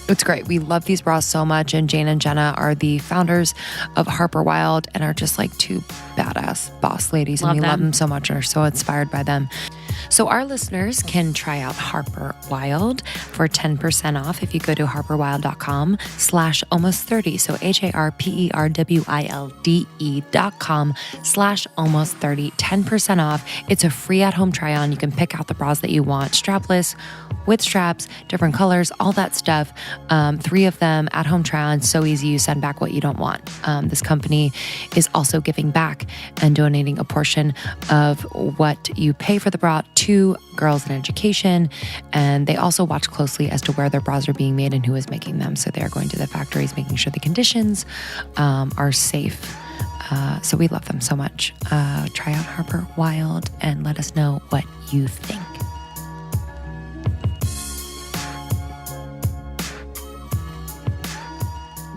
It's great. We love these bras so much. And Jane and Jenna are the founders of Harper Wilde and are just like two badass boss ladies. And we love them so much and are so inspired by them. So our listeners can try out Harper Wilde for 10% off if you go to harperwilde.com/almost30. So HARPERWILDE.com/almost30. 10% off. It's a free at-home try-on. You can pick out the bras that you want, strapless, with straps, different colors, all that stuff. 3 of them at-home try-on. So easy. You send back what you don't want. This company is also giving back and donating a portion of what you pay for the bra to Girls in Education. And they also watch closely as to where their bras are being made and who is making them. So they're going to the factories, making sure the conditions are safe. So we love them so much. Try out Harper Wilde and let us know what you think.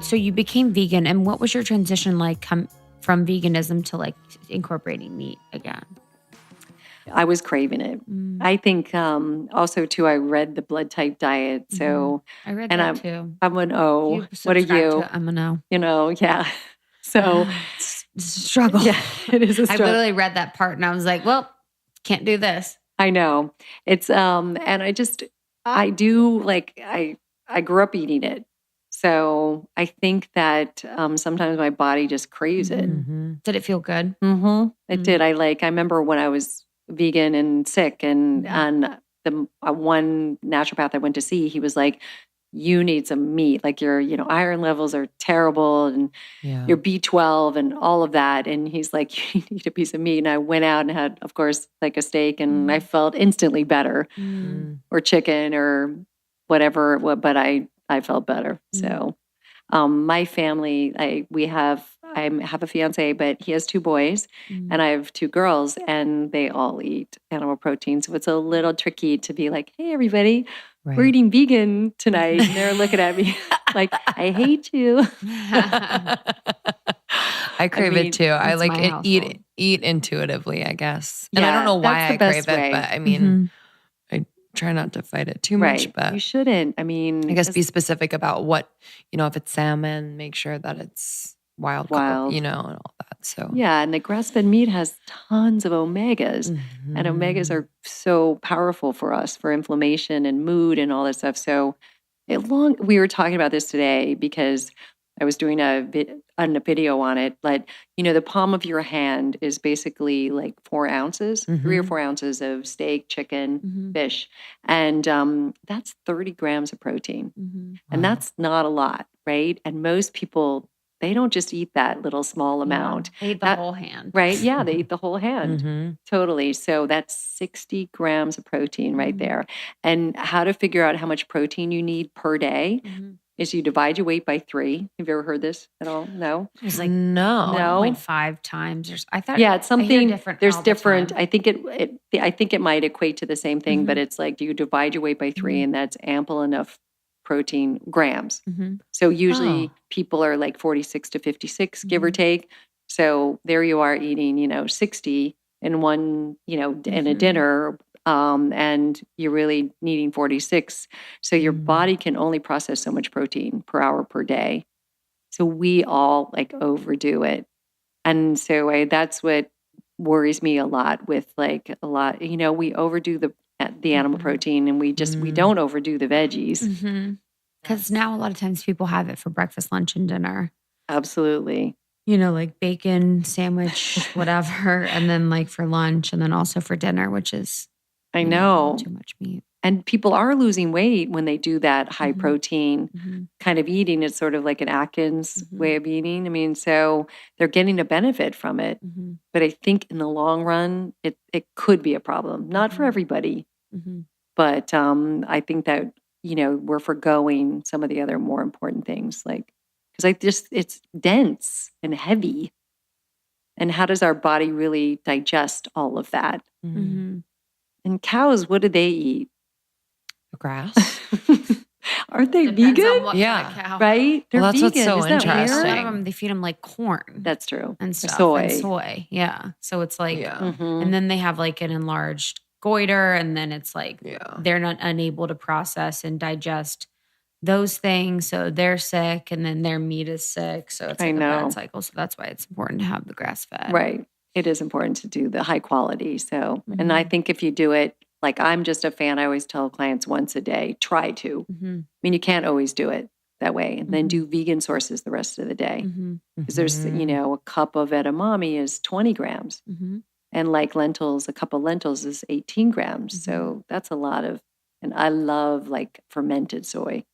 So you became vegan, and what was your transition like from veganism to like incorporating meat again? I was craving it. I think also too, I read the blood type diet. So I read that too. I'm an O. What are you? I'm an O. Yeah. So it's a struggle. Yeah, it is a struggle. I literally read that part and I was like, well, can't do this. I know. It's and I do like I grew up eating it. So I think that sometimes my body just craves it. Did it feel good? It did. I remember when I was vegan and sick, and the one naturopath I went to see, he was like, you need some meat. Like your, iron levels are terrible and your B12 and all of that. And he's like, you need a piece of meat. And I went out and had, of course, like a steak, and I felt instantly better, or chicken or whatever, but I felt better. So, my family, I have a fiance, but he has 2 boys and I have 2 girls, and they all eat animal protein. So it's a little tricky to be like, hey, everybody, we're eating vegan tonight. And they're looking at me like, I hate you. I crave it too. I like eat intuitively, I guess. And I don't know why I crave it, but I mean, I try not to fight it too much, but you shouldn't. I mean, I guess be specific about what, if it's salmon, make sure that it's wild, and all that. So yeah, and the grass-fed meat has tons of omegas, and omegas are so powerful for us for inflammation and mood and all that stuff. So we were talking about this today because I was doing a video on it. But the palm of your hand is basically like 4 ounces, 3 or 4 ounces of steak, chicken, fish, and that's 30 grams of protein, and that's not a lot, right? And most people, they don't just eat that little small amount. They eat the whole hand. Right? Yeah, they eat the whole hand. Totally. So that's 60 grams of protein right there. And how to figure out how much protein you need per day is you divide your weight by 3. Have you ever heard this at all? No? It's like no. 1.5 times. I thought it's something different. There's different. I think it might equate to the same thing, but it's like you divide your weight by 3 and that's ample enough protein grams. So usually people are like 46 to 56, give or take. So there you are eating, 60 in one, in a dinner, and you're really needing 46. So your body can only process so much protein per hour per day. So we all like overdo it. And so that's what worries me a lot with we overdo the animal protein, and we don't overdo the veggies. Because now a lot of times people have it for breakfast, lunch, and dinner. Absolutely. Like bacon, sandwich, whatever. And then like for lunch, and then also for dinner, which is, I know, too much meat. And people are losing weight when they do that high protein kind of eating. It's sort of like an Atkins way of eating. I mean, so they're getting a benefit from it. But I think in the long run, it could be a problem. Not for everybody. But I think that, we're forgoing some of the other more important things. Because it's dense and heavy. And how does our body really digest all of that? And cows, what do they eat? Grass. Aren't they Depends vegan? on what kind of cow. Right? They're Well, that's vegan. what's so Isn't that weird? interesting. A lot of them, they feed them like corn. That's true. And stuff. Soy. And soy. Yeah. So it's like, and then they have like an enlarged goiter, and then it's like they're not unable to process and digest those things. So they're sick, and then their meat is sick. So it's like a bad cycle. So that's why it's important to have the grass fed. Right. It is important to do the high quality. So, and I think if you do it, like I'm just a fan, I always tell clients once a day, try to. I mean, you can't always do it that way. And then do vegan sources the rest of the day. Because there's, a cup of edamame is 20 grams. And like lentils, a cup of lentils is 18 grams. So that's a lot of, and I love like fermented soy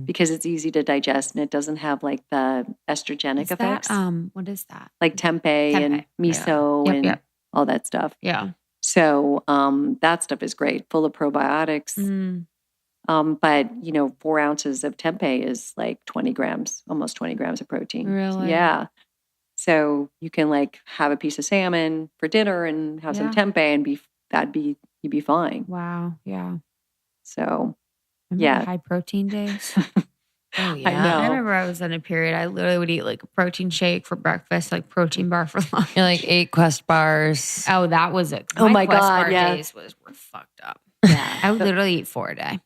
because it's easy to digest and it doesn't have like the estrogenic effects. What is that? Like tempeh and miso and all that stuff. Yeah. So that stuff is great, full of probiotics. But 4 ounces of tempeh is like 20 grams, almost 20 grams of protein. Really? Yeah. So you can like have a piece of salmon for dinner and have some tempeh and you'd be fine. Wow. Yeah. So Remember high protein days? Oh, yeah. I know. I remember I was in a period, I literally would eat like a protein shake for breakfast, like protein bar for lunch. You're like 8 Quest bars. Oh, that was it. Oh my Quest God, bar yeah. days were fucked up. Yeah. I would literally eat 4 a day.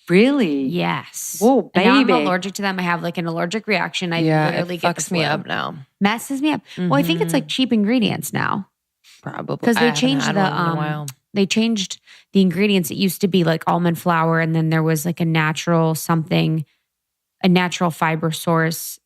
Really? Yes. Whoa, baby. And now I'm allergic to them. I have like an allergic reaction. I literally it get fucks the me flu. up now. Messes me up. Well, I think it's like cheap ingredients now. Probably. Because I they haven't changed had the one in a while. they changed the ingredients. It used to be like almond flour, and then there was like a natural fiber source.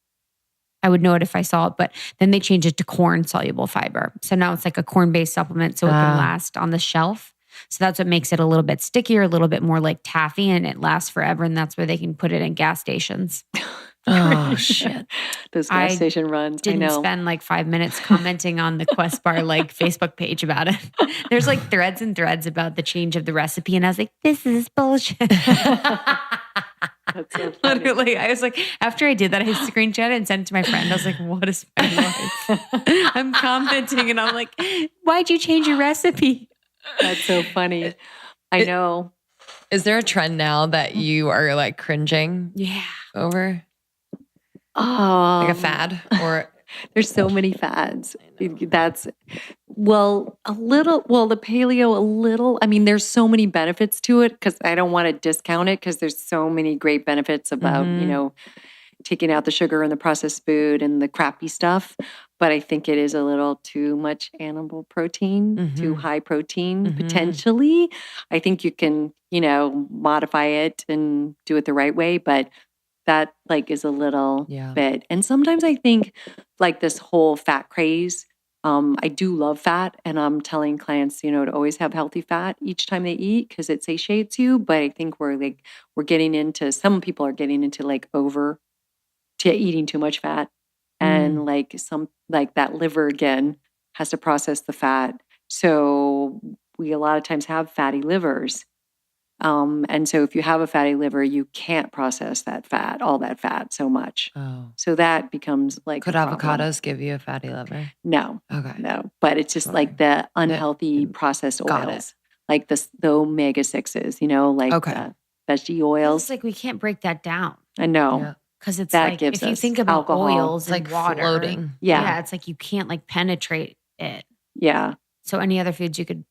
I would know it if I saw it, but then they changed it to corn soluble fiber. So now it's like a corn based supplement, so it can last on the shelf. So that's what makes it a little bit stickier, a little bit more like taffy, and it lasts forever. And that's where they can put it in gas stations. Oh shit. Those gas station runs. I Didn't know. spend like 5 minutes commenting on the Quest Bar like Facebook page about it. There's like threads and threads about the change of the recipe. And I was like, this is bullshit. That's so funny. Literally, I was like, after I did that, I screenshot it and sent it to my friend. I was like, what is my life? I'm commenting and I'm like, why'd you change your recipe? That's so funny. I know. Is there a trend now that you are like cringing over? Like a fad or there's so many fads. That's the paleo a little. I mean, there's so many benefits to it because I don't want to discount it because there's so many great benefits about, taking out the sugar and the processed food and the crappy stuff. But I think it is a little too much animal protein, too high protein potentially. I think you can, modify it and do it the right way, but that is a little bit. And sometimes I think this whole fat craze, I do love fat and I'm telling clients, to always have healthy fat each time they eat because it satiates you. But I think we're getting into, some people are getting into eating too much fat and that liver again has to process the fat. So we a lot of times have fatty livers. And so if you have a fatty liver, you can't process all that fat so much. Oh. So that becomes Could avocados give you a fatty liver? No. Okay. No. But it's just the unhealthy processed oils. Like the omega-6s, veggie oils. It's like we can't break that down. I know. Because it's that like, gives if you us think about alcohol. oils It's and water. floating. Yeah. It's like you can't penetrate it. Yeah. So any other foods you could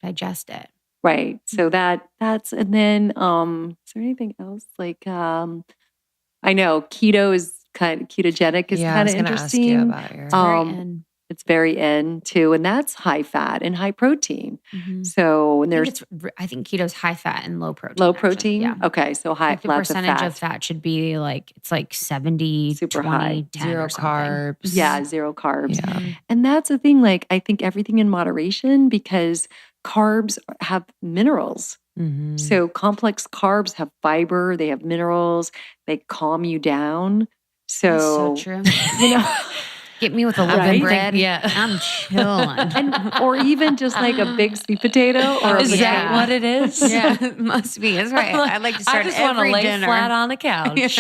digest it. Right. So that's, and then, is there anything else? I know keto is ketogenic is kind of interesting. I was going to ask you about your. It's very in too. And that's high fat and high protein. Mm-hmm. So when I think keto's high fat and low protein. Low protein? Yeah. Okay. So high, the lots percentage of fat should be it's 70, super 20, high. 10 Zero or something. carbs. Yeah. Zero carbs. Yeah. And that's the thing, I think everything in moderation because carbs have minerals. Mm-hmm. So complex carbs have fiber, they have minerals, they calm you down. So, That's so true. Get me with a living bread. Yeah. I'm chilling. or even just a big sweet potato or Is that what it is? Yeah, it must be. That's right. I like to start I just want to lay dinner flat on the couch.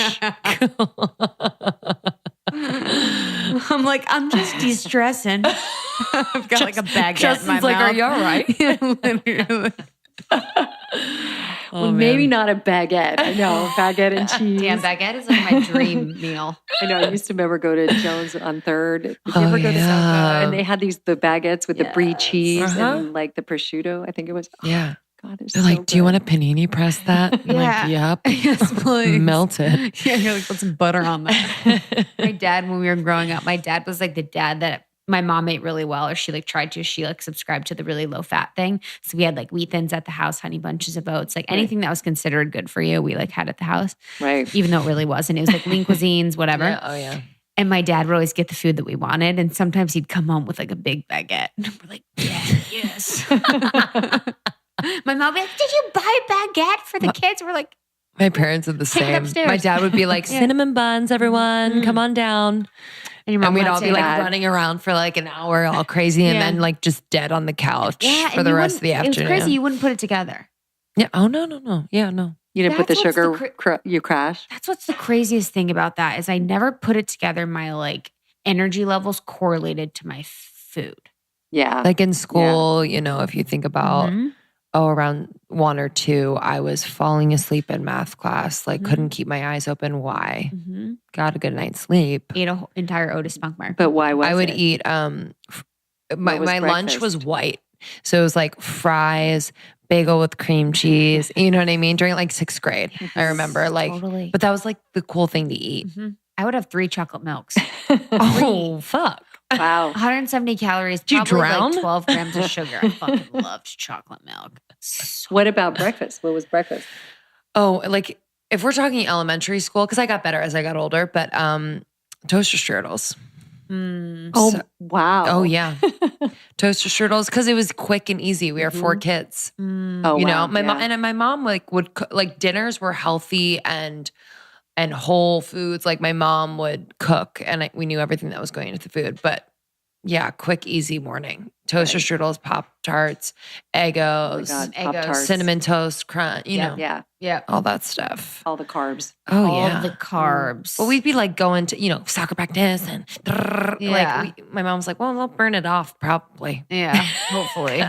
I'm I'm just de-stressing. I've got a baguette Justin's in my mouth. are you all right? Literally. Well, maybe not a baguette. I know, baguette and cheese. Damn, baguette is my dream meal. I know. I used to remember go to Jones on 3rd. Did you Oh, ever go to yeah. and they had the baguettes with the brie cheese and the prosciutto. I think it was. Yeah. God, it's They're so like, do you good. want to panini press that? I'm Yeah. yep. Yes, please. Melt it. Yeah, you're put some butter on that. My dad, when we were growing up, my dad was the dad that my mom ate really well, or she tried to. She subscribed to the really low fat thing. So we had wheat thins at the house, honey bunches of oats, anything that was considered good for you, we had at the house. Right. Even though it really wasn't. It was lean cuisines, whatever. Yeah. Oh yeah. And my dad would always get the food that we wanted. And sometimes he'd come home with a big baguette. And we're like, yeah, yes. My mom would be like, did you buy a baguette for the kids? We're like, my parents are the take it same. upstairs. My dad would be like, cinnamon buns, everyone, come on down. and your mom And we'd would all say be that. running around for an hour, all crazy, and then just dead on the couch for and the you rest of the wouldn't- afternoon. It was crazy. You wouldn't put it together. Yeah. Oh no. Yeah, no. You didn't put the That's what's sugar, you crash. That's what's the craziest thing about that is I never put it together. My energy levels correlated to my food. Yeah. Like in school, if you think about Mhm. around 1 or 2, I was falling asleep in math class. Couldn't keep my eyes open. Why? Mhm. Got a good night's sleep. Ate an entire Otis Spunk Bar. But why was I would it? eat my was lunch breakfast? was white. So it was fries, bagel with cream cheese. You know what I mean? During 6th grade. I remember Totally. but that was the cool thing to eat. Mhm. I would have 3 chocolate milks. Oh, fuck. Wow. 170 calories. Did you probably drown? 12 grams of sugar. I fucking loved chocolate milk. What about breakfast? What was breakfast? Oh, if we're talking elementary school, because I got better as I got older, but toaster strudels. Oh, So- wow. Oh yeah. Toaster strudels, because it was quick and easy. We are 4 kids. Oh, You know, wow. my mom and my mom like would like dinners were healthy and whole foods. Like my mom would cook, and we knew everything that was going into the food. But yeah, quick, easy morning. Toaster strudels, Pop Tarts, Eggos, God, Eggos. Pop-Tarts. cinnamon toast crunch. You know, Yeah. Yeah. all that stuff. All the carbs. Oh All yeah. the carbs. But we'd be like going to, soccer practice and Yeah. like my mom was like, well, they'll burn it off probably. Yeah, hopefully.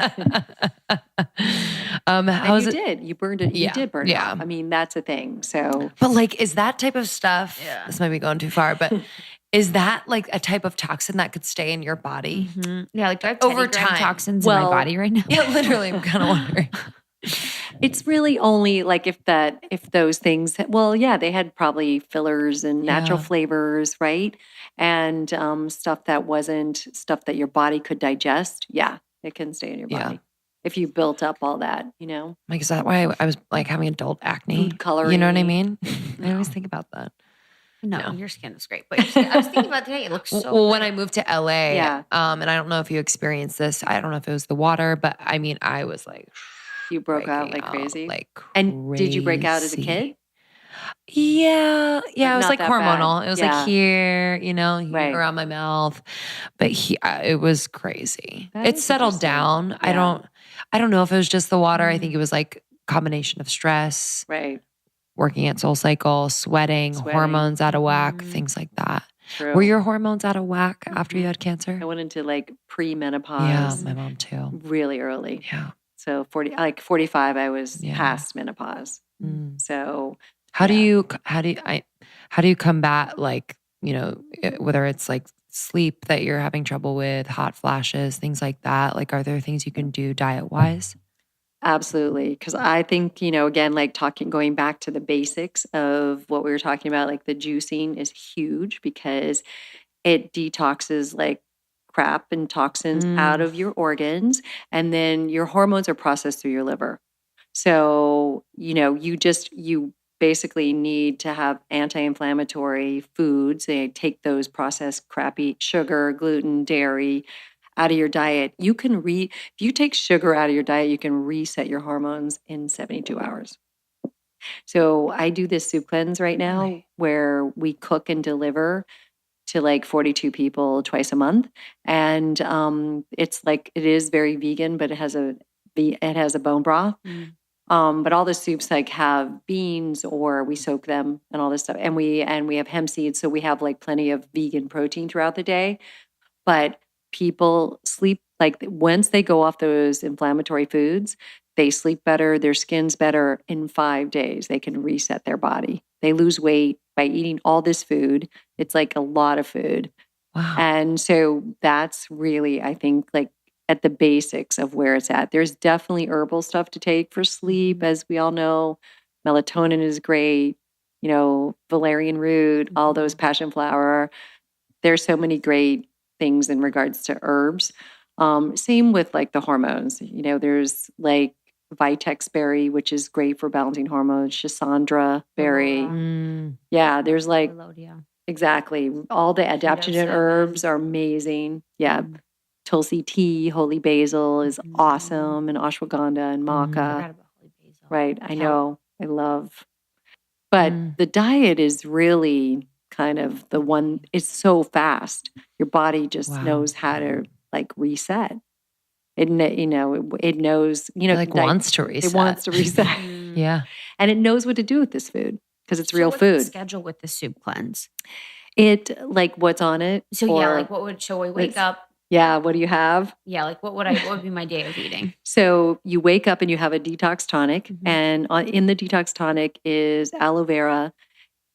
How is You it? did. You burned it. Yeah. You did burn it Yeah. off. I mean, that's a thing. So But like, is that type of stuff, Yeah. this might be going too far, but is that like a type of toxin that could stay in your body? Yeah, like do I have Over 10 gram time. toxins in my Well, body right now? Yeah, literally, I'm kind of wondering. it's really only like if those things, well, yeah, they had probably fillers and natural Yeah. flavors, right? And stuff that wasn't stuff that your body could digest. Yeah, it can stay in your Yeah. body. If you built up all that, you know, Like, is that why I was like having adult acne? Food coloring. You know what I mean? I always think about that. No, your skin is great. But your skin, I was thinking about today, it looks so Well, when good. I moved to LA, Yeah. and I don't know if you experienced this. I don't know if it was the water, but I mean, I was like, you broke out breaking like crazy. like And did you break out as a crazy. kid? Yeah, it was not like that hormonal. bad. It was Yeah. like here, here Right. around my mouth, but it was crazy. That It is settled interesting. down. Yeah. I don't know if it was just the water. I think it was like combination of stress, Right. working at SoulCycle, sweating, hormones out of whack, things like that. True. Were your hormones out of whack after you had cancer? I went into like pre-menopause Yeah, my mom too. really early. Yeah. So 45, I was Yeah. past menopause. Mm. So How do you combat like, whether it's like sleep that you're having trouble with, hot flashes, things like that? Like, are there things you can do diet wise? absolutely. Because I think, again, like going back to the basics of what we were talking about, like the juicing is huge because it detoxes like crap and toxins out of your organs. And then your hormones are processed through your liver. So, you basically need to have anti-inflammatory foods. They take those processed crappy sugar, gluten, dairy out of your diet. If you take sugar out of your diet, you can reset your hormones in 72 hours. So I do this soup cleanse right now where we cook and deliver to like 42 people twice a month. And it's like, it is very vegan, but it has a bone broth. But all the soups like have beans or we soak them and all this stuff. And we have hemp seeds. So we have like plenty of vegan protein throughout the day. But people sleep like once they go off those inflammatory foods, they sleep better, their skin's better in 5 days. They can reset their body. They lose weight by eating all this food. It's like a lot of food. Wow. And so that's really, I think, like at the basics of where it's at. There's definitely herbal stuff to take for sleep, as we all know. Melatonin is great, valerian root, all those passion flower. There's so many great things in regards to herbs. Same with like the hormones. There's like Vitex berry, which is great for balancing hormones, Schisandra berry. Yeah, there's like, exactly. All the adaptogen herbs are amazing. Yeah. Tulsi tea, holy basil is awesome, and ashwagandha and maca. Right. I know. I love. But the diet is really kind of the one, it's so fast. Your body just knows how to like reset. It knows, Like wants to reset. It wants to reset. Yeah. And it knows what to do with this food because it's real what's the food. schedule with the soup cleanse? It like what's on it. So we wake up. Yeah, what do you have? Yeah, like what would be my day of eating? So you wake up and you have a detox tonic, and in the detox tonic is aloe vera.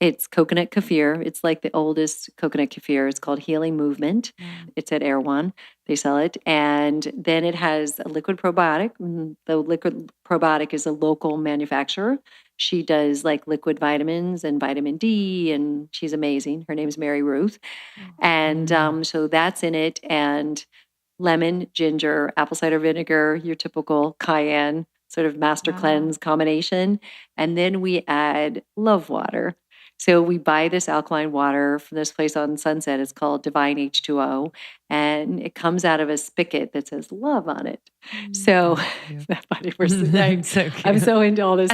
It's coconut kefir. It's like the oldest coconut kefir. It's called Healing Movement. It's at Erewhon. They sell it. And then it has a liquid probiotic. The liquid probiotic is a local manufacturer. She does like liquid vitamins and vitamin D, and she's amazing. Her name's Mary Ruth. And so that's in it. And lemon, ginger, apple cider vinegar, your typical cayenne sort of master cleanse combination. And then we add love water. So we buy this alkaline water from this place on Sunset. It's called Divine H2O. And it comes out of a spigot that says love on it. So that funny person, I'm so into all this.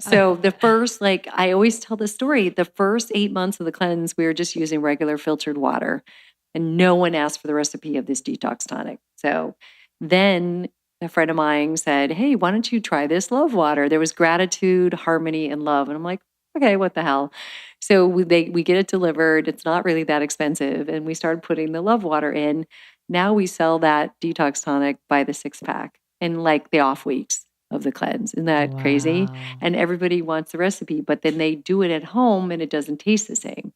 So the first, I always tell the story, the first 8 months of the cleanse, we were just using regular filtered water. And no one asked for the recipe of this detox tonic. So then a friend of mine said, hey, why don't you try this love water? There was gratitude, harmony, and love. And I'm like, okay, what the hell? So we get it delivered. It's not really that expensive. And we started putting the love water in. Now we sell that detox tonic by the 6-pack in the off weeks of the cleanse. Isn't that crazy? And everybody wants the recipe, but then they do it at home and it doesn't taste the same.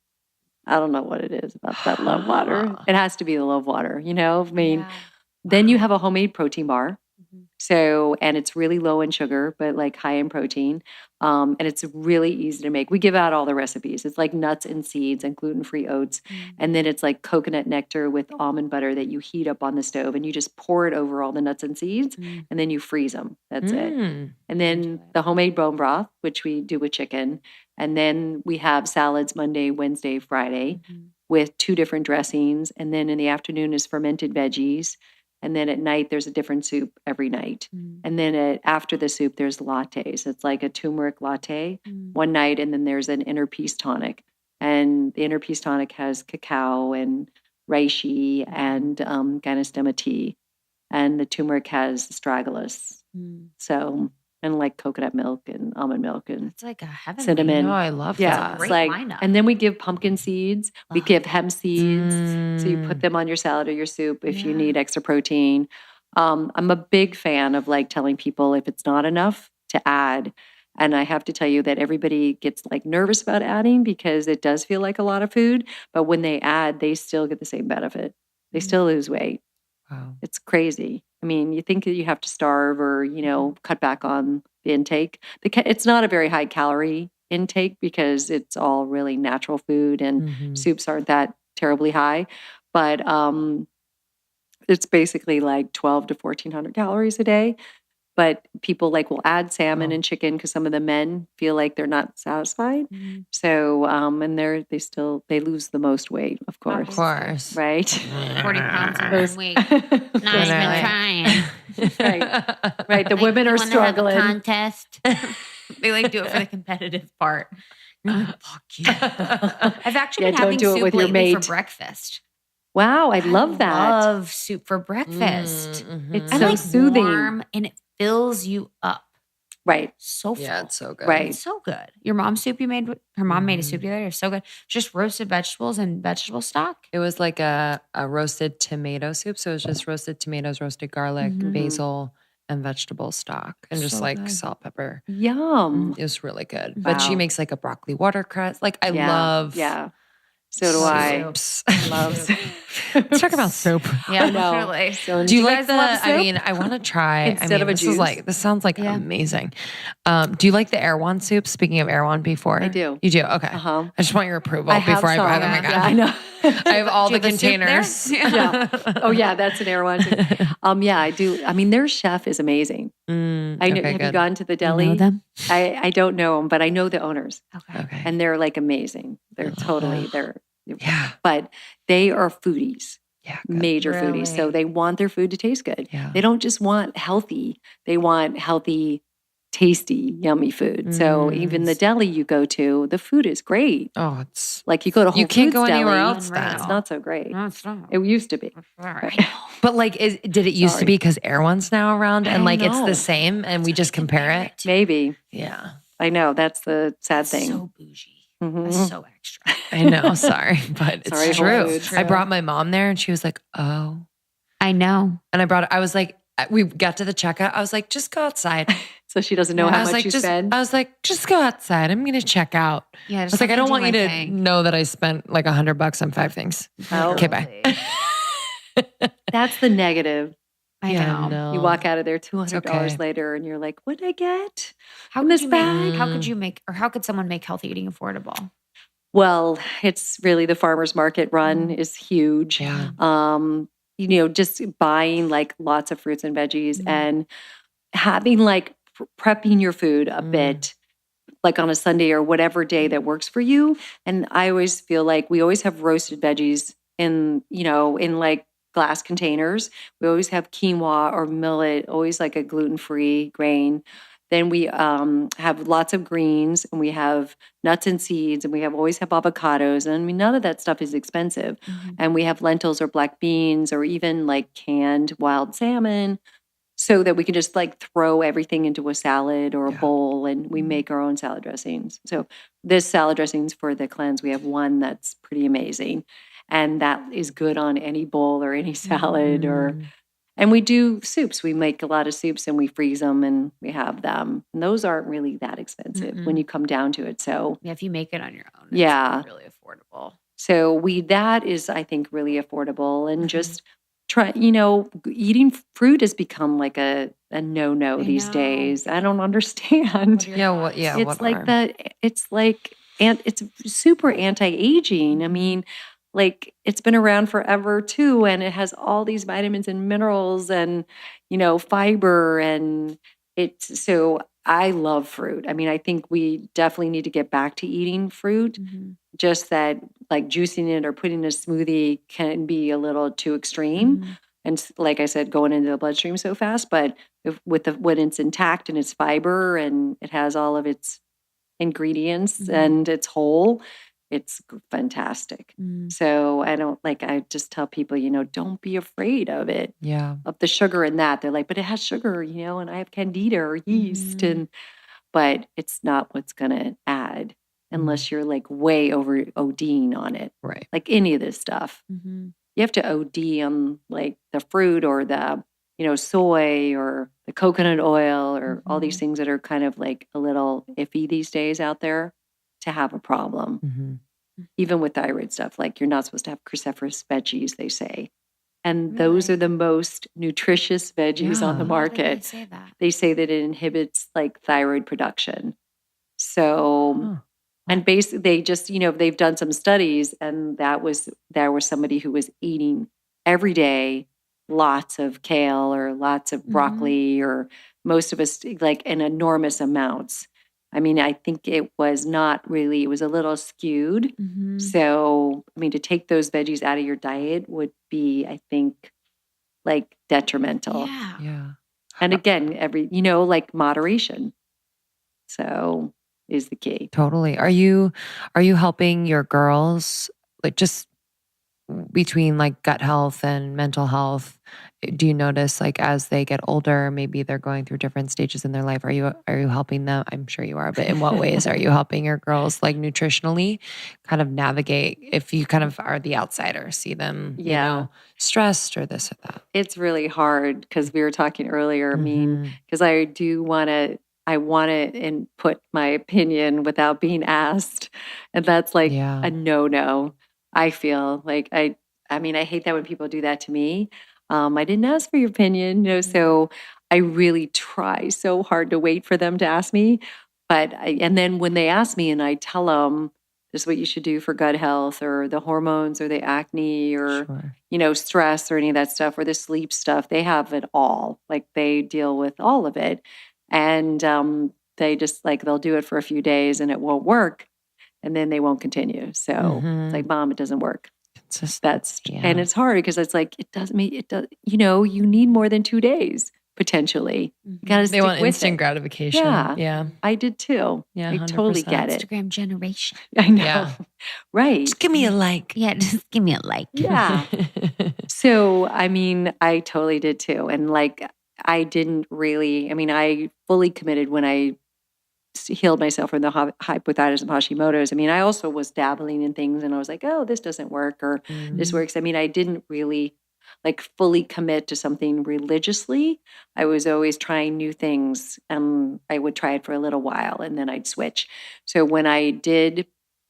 I don't know what it is about that love water. It has to be the love water, Then you have a homemade protein bar. So, and it's really low in sugar, but high in protein. And it's really easy to make. We give out all the recipes. It's nuts and seeds and gluten-free oats. And then it's coconut nectar with almond butter that you heat up on the stove and you just pour it over all the nuts and seeds and then you freeze them. That's it. And then the homemade bone broth, which we do with chicken. And then we have salads Monday, Wednesday, Friday with 2 different dressings. And then in the afternoon is fermented veggies. And then at night, there's a different soup every night. And then after the soup, there's lattes. It's like a turmeric latte one night. And then there's an inner peace tonic. And the inner peace tonic has cacao and reishi and Ganastema tea. And the turmeric has astragalus. So, and coconut milk and almond milk and it's a heavenly. Cinnamon. Oh, I love Yeah, that. it's lineup. And then we give pumpkin seeds. We give hemp seeds. So you put them on your salad or your soup if you need extra protein. I'm a big fan of telling people if it's not enough to add. And I have to tell you that everybody gets nervous about adding because it does feel like a lot of food. But when they add, they still get the same benefit. They still lose weight. Wow. It's crazy. I mean, you think that you have to starve or, cut back on the intake. It's not a very high calorie intake because it's all really natural food and soups aren't that terribly high. But it's basically 1,200 to 1,400 calories a day. But people will add salmon and chicken because some of the men feel like they're not satisfied. So, and they lose the most weight, of course. Of course. Right? 40 pounds in 1 week. Not even trying. Right. The women are struggling. Contest. They do it for the competitive part. Fuck you. I've actually been having do it soup with your lately for mate. breakfast. Wow, I love that. I love soup for breakfast. It's I so soothing. Warm and it fills you up. Right. So full. Yeah, it's so good. Right. It's so good. Your mom's soup you made, her mom made a soup the other day. It was so good. Just roasted vegetables and vegetable stock. It was like a roasted tomato soup. So it was just roasted tomatoes, roasted garlic, basil, and vegetable stock. And just So good. salt, pepper. Yum. It was really good. But she makes a broccoli watercress. I love So do I. soups. Love. Let's talk about soup. Yeah, know. really. So Do you guys like love soup? I mean, I want to try. Instead of a this juice? this sounds amazing. Do you like the Erewhon soup? Speaking of Erewhon before. I do. You do? Okay. Uh-huh. I just want your approval I have before I buy some. them again. Yeah, I know. I have all Do the you have the soup there? containers. Yeah. Oh yeah, that's an Erewhon. Yeah, I do. I mean, their chef is amazing. I know. Okay, Have you good. gone to the deli? You know them? I don't know them, but I know the owners, Okay. and they're amazing. They're totally Yeah. But they are foodies. Yeah. Good. Major Really? foodies. So they want their food to taste good. Yeah. They don't just want healthy. They want healthy, tasty, yummy food. So even the deli you go to, the food is great. Oh, it's You go to Whole you can't Foods go anywhere deli, else Right. then. It's not so great. No, it's not. It used to be. But did it used to be because Erewhon's now around and don't it's know. the same and we just compare it? Maybe. Yeah. I know. That's the sad thing. So bougie. Mhm. That's so extra. I know. Sorry, but it's Sorry, Whole true. Foods. I brought my mom there and she was like, oh. I know. And I was like, we got to the checkout. I was like, just go outside. So she doesn't know I how was much like, you spend. I was like, just go outside. I'm going to check out. Yeah, I was like, I don't want you to know that I spent $100 on 5 things. Oh. Okay, bye. That's the negative. I Yeah, know. no. You walk out of there $200 okay. later and you're like, what did I get? How in could this you bag? make? How could you make? Or how could someone make healthy eating affordable? Well, it's really the farmer's market run is huge. Yeah. Just buying lots of fruits and veggies and having prepping your food a bit, like on a Sunday or whatever day that works for you. And I always feel like we always have roasted veggies in like glass containers. We always have quinoa or millet, always like a gluten-free grain. Then we have lots of greens, and we have nuts and seeds, and we always have avocados. And I mean, none of that stuff is expensive. And we have lentils or black beans or even like canned wild salmon, so that we can just like throw everything into a salad or a bowl, and we make our own salad dressings. So this salad dressings for the cleanse, we have one that's pretty amazing. And that is good on any bowl or any salad and we do soups. We make a lot of soups and we freeze them and we have them. And those aren't really that expensive when you come down to it. So Yeah, if you make it on your own, it's really affordable. So that is, I think, really affordable. And just try, eating fruit has become like a no-no these days. I don't understand. It's like that. It's like, and it's super anti-aging. I mean, like it's been around forever too. And it has all these vitamins and minerals and, fiber. And so I love fruit. I mean, I think we definitely need to get back to eating fruit. Just that like juicing it or putting in a smoothie can be a little too extreme. And like I said, going into the bloodstream so fast, but when it's intact and it's fiber and it has all of its ingredients and it's whole, it's fantastic. So I just tell people, don't be afraid of it. Yeah. Of the sugar in that. They're like, but it has sugar, and I have candida or yeast but it's not what's going to add unless you're like way over ODing on it. Right. Like any of this stuff. You have to OD on like the fruit or the, soy or the coconut oil or all these things that are kind of like a little iffy these days out there to have a problem. Even with thyroid stuff, like you're not supposed to have cruciferous veggies, they say. And those are the most nutritious veggies on the market. They say that. They say that it inhibits like thyroid production. So, and basically they just, they've done some studies and there was somebody who was eating every day lots of kale or lots of broccoli or most of us like in enormous amounts. I mean, I think it was a little skewed. So, I mean, to take those veggies out of your diet would be, I think, like detrimental. Yeah. And again, like moderation. So is the key. Totally. Are you helping your girls like just between like gut health and mental health? Do you notice like as they get older, maybe they're going through different stages in their life? Are you helping them? I'm sure you are, but in what ways are you helping your girls like nutritionally kind of navigate if you kind of are the outsider, see them, stressed or this or that? It's really hard because we were talking earlier. I mean, because I want to input my opinion without being asked. And that's like a no-no. I feel like I hate that when people do that to me. I didn't ask for your opinion, so I really try so hard to wait for them to ask me. And then when they ask me and I tell them this is what you should do for gut health or the hormones or the acne or, stress or any of that stuff or the sleep stuff, they have it all. Like they deal with all of it. And they just like, they'll do it for a few days and it won't work. And then they won't continue. So it's like, Mom, it doesn't work. And it's hard because it's like, it does, you need more than 2 days potentially. You gotta they want instant gratification. Yeah. I did too. Yeah. I totally get it. Instagram generation. I know. Yeah. Right. Just give me a like. Yeah. Just give me a like. Yeah. So, I mean, I totally did too. And like, I fully committed when I healed myself from the hypothyroidism and Hashimoto's. I mean, I also was dabbling in things and I was like, oh, this doesn't work or this works. I mean, I didn't really like fully commit to something religiously. I was always trying new things. I would try it for a little while and then I'd switch. So when I did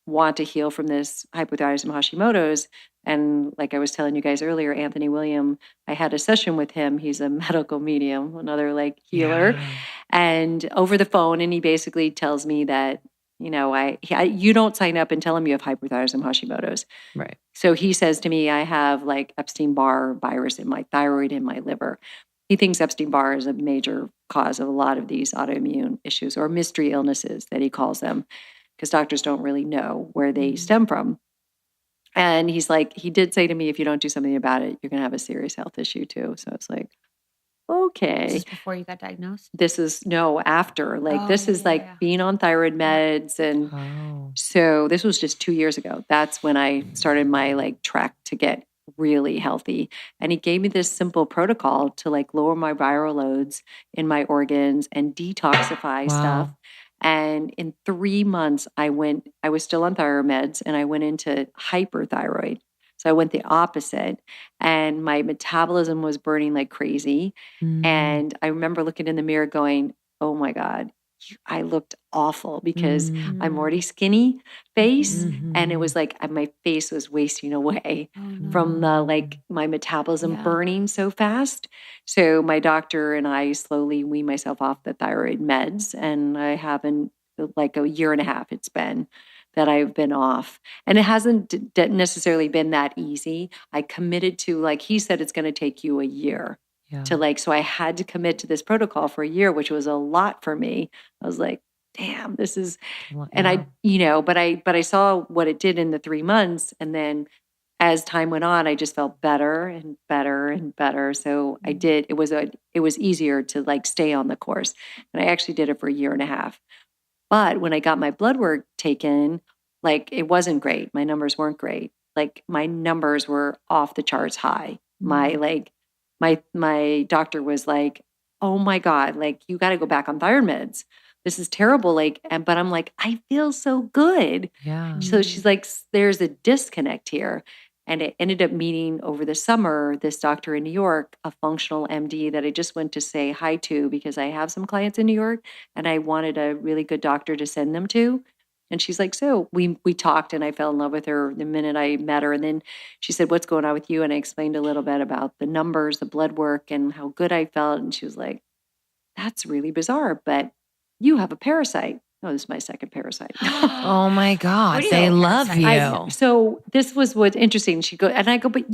want to heal from this hypothyroidism and Hashimoto's, and like I was telling you guys earlier, Anthony William, I had a session with him. He's a medical medium, another like healer, and over the phone. And he basically tells me that, you don't sign up and tell him you have hypothyroidism and Hashimoto's. Right. So he says to me, I have like Epstein-Barr virus in my thyroid in my liver. He thinks Epstein-Barr is a major cause of a lot of these autoimmune issues or mystery illnesses that he calls them, because doctors don't really know where they stem from. And he's like, he did say to me, if you don't do something about it, you're going to have a serious health issue too. So it's like, okay. This is before you got diagnosed? This is after. Like this is being on thyroid meds. And so this was just 2 years ago. That's when I started my like track to get really healthy. And he gave me this simple protocol to like lower my viral loads in my organs and detoxify stuff. And in 3 months, I was still on thyroid meds and I went into hyperthyroid. So I went the opposite and my metabolism was burning like crazy. And I remember looking in the mirror going, oh my God, I looked awful because I'm already skinny face. And it was like my face was wasting away from the like my metabolism burning so fast. So my doctor and I slowly wean myself off the thyroid meds. And I haven't like a year and a half it's been that I've been off. And it hasn't necessarily been that easy. I committed to, like he said, it's going to take you a year to like, so I had to commit to this protocol for a year, which was a lot for me. I was like, damn, this is, and I, but I saw what it did in the 3 months. And then as time went on, I just felt better and better and better. So I did, it was easier to like stay on the course. And I actually did it for a year and a half. But when I got my blood work taken, like it wasn't great. My numbers weren't great. Like my numbers were off the charts high. My doctor was like, oh my God, like you got to go back on thyroid meds. This is terrible. Like, but I'm like, I feel so good. Yeah. So she's like, there's a disconnect here. And it ended up meeting over the summer, this doctor in New York, a functional MD that I just went to say hi to because I have some clients in New York and I wanted a really good doctor to send them to. And she's like, so we talked and I fell in love with her the minute I met her. And then she said, what's going on with you? And I explained a little bit about the numbers, the blood work and how good I felt. And she was like, that's really bizarre, but you have a parasite. Oh, this is my second parasite. Oh my God. They love you. So this was what's interesting. I go, but